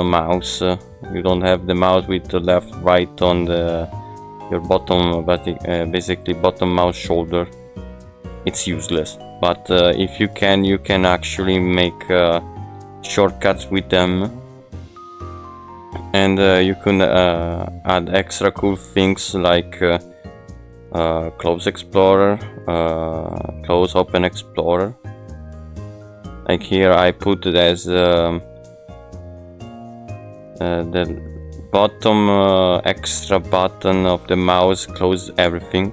mouse, you don't have the mouse with the left right on your bottom, basically bottom mouse shoulder, it's useless. But if you can actually make shortcuts with them, and you can add extra cool things like close Explorer, close Open Explorer. Like here I put it as the bottom extra button of the mouse close everything,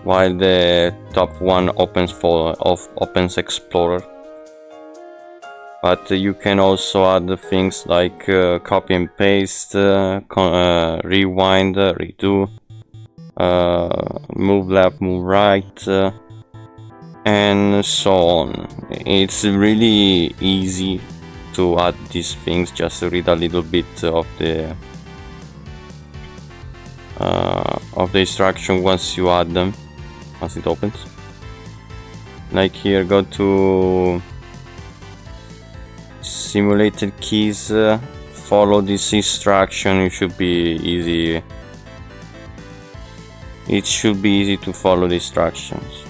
while the top one opens Explorer. But you can also add things like copy and paste, rewind, redo, move left, move right, and so on. It's really easy to add these things. Just read a little bit of the instruction once you add them, once it opens. Like here, go to simulated keys, follow this instruction. It should be easy. It should be easy to follow the instructions.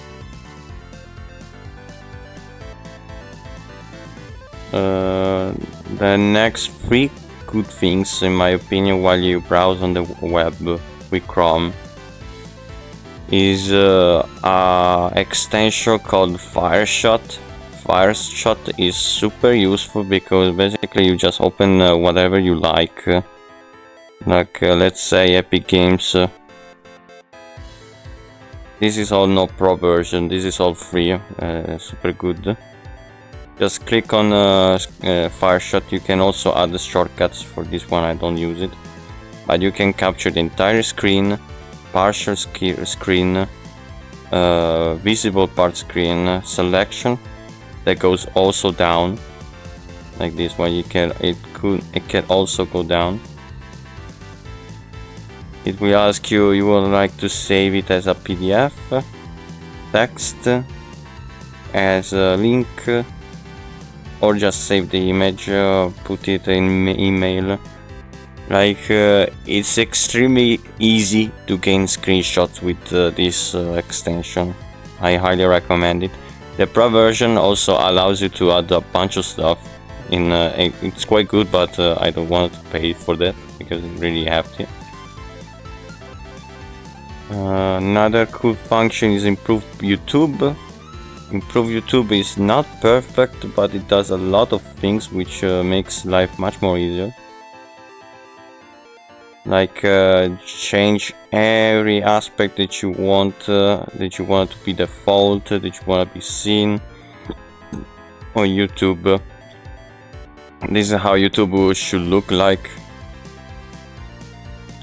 The next 3 good things, in my opinion, while you browse on the web with Chrome is a extension called Fireshot. Fireshot is super useful because basically you just open whatever you like, let's say Epic Games. This is all no pro version, this is all free, super good. Just click on Fireshot. You can also add the shortcuts. For this one I don't use it, but you can capture the entire screen, partial screen, visible part screen, selection that goes also down, like this one. It can also go down. It will ask you would like to save it as a PDF, text, as a link, or just save the image, put it in email. Like it's extremely easy to gain screenshots with this extension. I highly recommend it. The pro version also allows you to add a bunch of stuff in. It's quite good, but I don't want to pay for that because it's really hefty. Another cool function is Improve YouTube. Improve YouTube is not perfect, but it does a lot of things which makes life much more easier. Like change every aspect that you want to be default, that you want to be seen on YouTube. This is how YouTube should look like.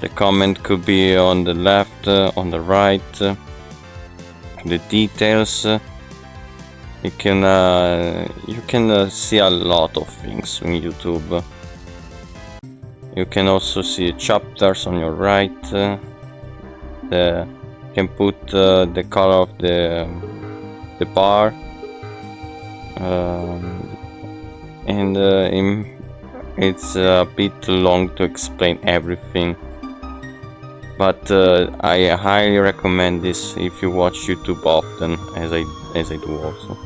The comment could be on the left, on the right. The details. You can see a lot of things on YouTube. You can also see chapters on your right. You can put the color of the bar, and it's a bit long to explain everything. But I highly recommend this if you watch YouTube often, as I do also,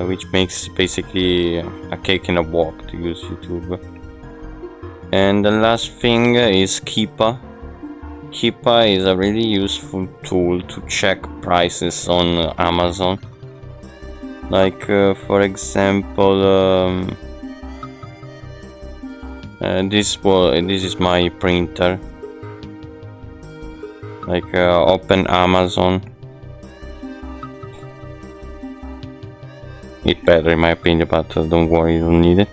which makes basically a cake and a walk to use YouTube. And the last thing is Keepa. Keepa is a really useful tool to check prices on Amazon. Like for example, this is my printer. Like open Amazon. It's better in my opinion, but don't worry, you don't need it.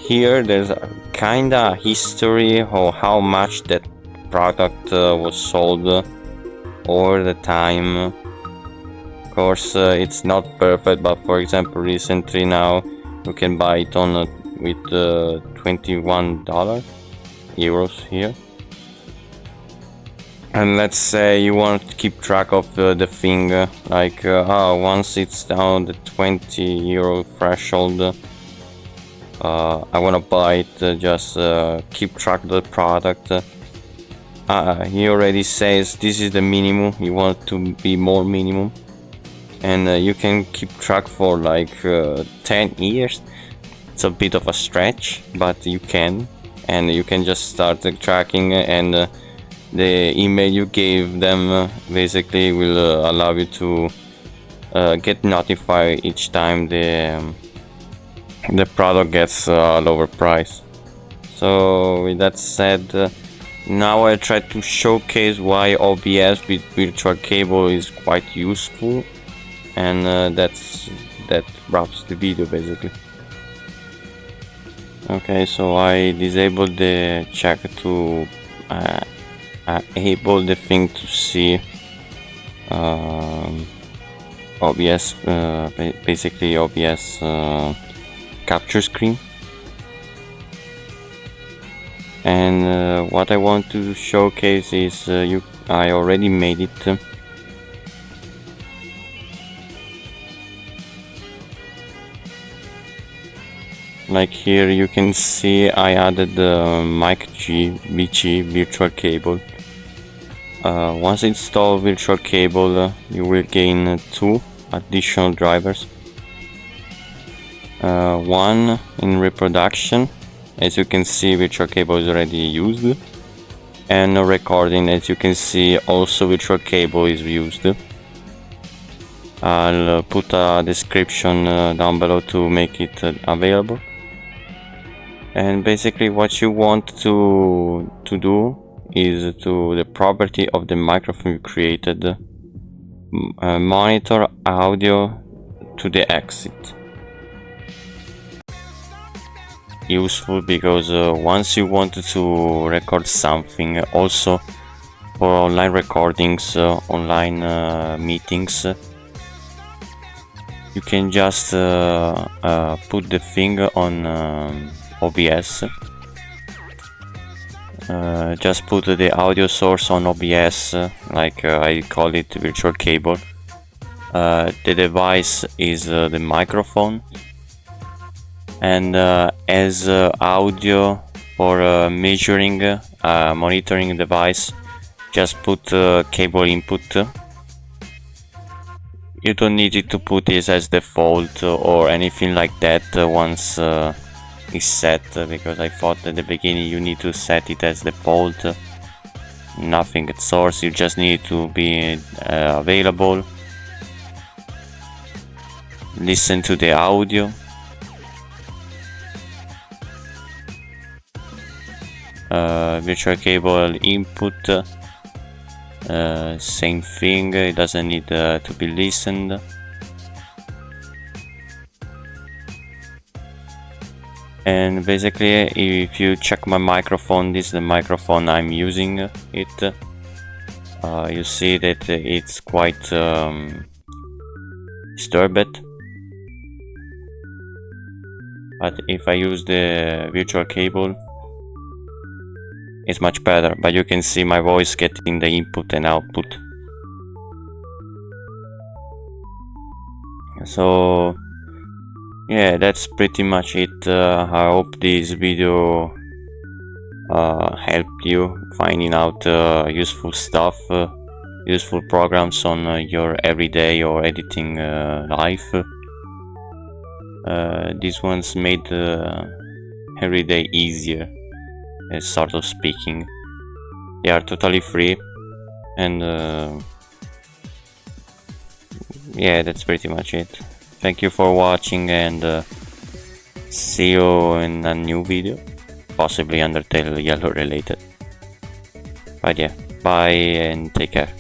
Here there's a kinda history of how much that product was sold over the time. Of course, it's not perfect, but for example, recently now you can buy it on with $21 euros here. And let's say you want to keep track of the thing, like once it's down the €20 threshold, I want to buy it. Just keep track of the product. He already says this is the minimum. You want to be more minimum, and you can keep track for like 10 years. It's a bit of a stretch, but you can, and you can just start tracking, and the email you gave them basically will allow you to get notified each time the product gets a lower price. So with that said, now I try to showcase why OBS with virtual cable is quite useful, and that wraps the video basically. Okay, so I disabled the check to enable the thing to see OBS, basically OBS capture screen. And what I want to showcase is I already made it. Like here you can see I added the mic VG virtual cable. Once installed virtual cable, you will gain 2 additional drivers. One in reproduction, as you can see virtual cable is already used, and recording, as you can see also virtual cable is used. I'll put a description down below to make it available. And basically what you want to do is to the property of the microphone you created, monitor audio to the exit. Useful because once you wanted to record something, also for online recordings, online meetings, you can just put the thing on OBS. Just put the audio source on OBS, like I call it virtual cable. The device is the microphone, and as audio for measuring, monitoring device, just put cable input. You don't need it to put this as default or anything like that once is set, because I thought at the beginning you need to set it as default. Nothing at source, you just need to be available, listen to the audio, virtual cable input, same thing, it doesn't need to be listened. And basically if you check my microphone, this is the microphone I'm using it. You see that it's quite disturbed, but if I use the virtual cable it's much better, but you can see my voice getting the input and output. So yeah, that's pretty much it. I hope this video helped you finding out useful stuff, useful programs on your everyday or editing life. These ones made everyday easier, sort of speaking. They are totally free, and yeah, that's pretty much it. Thank you for watching, and see you in a new video, possibly Undertale Yellow related. But yeah, bye and take care.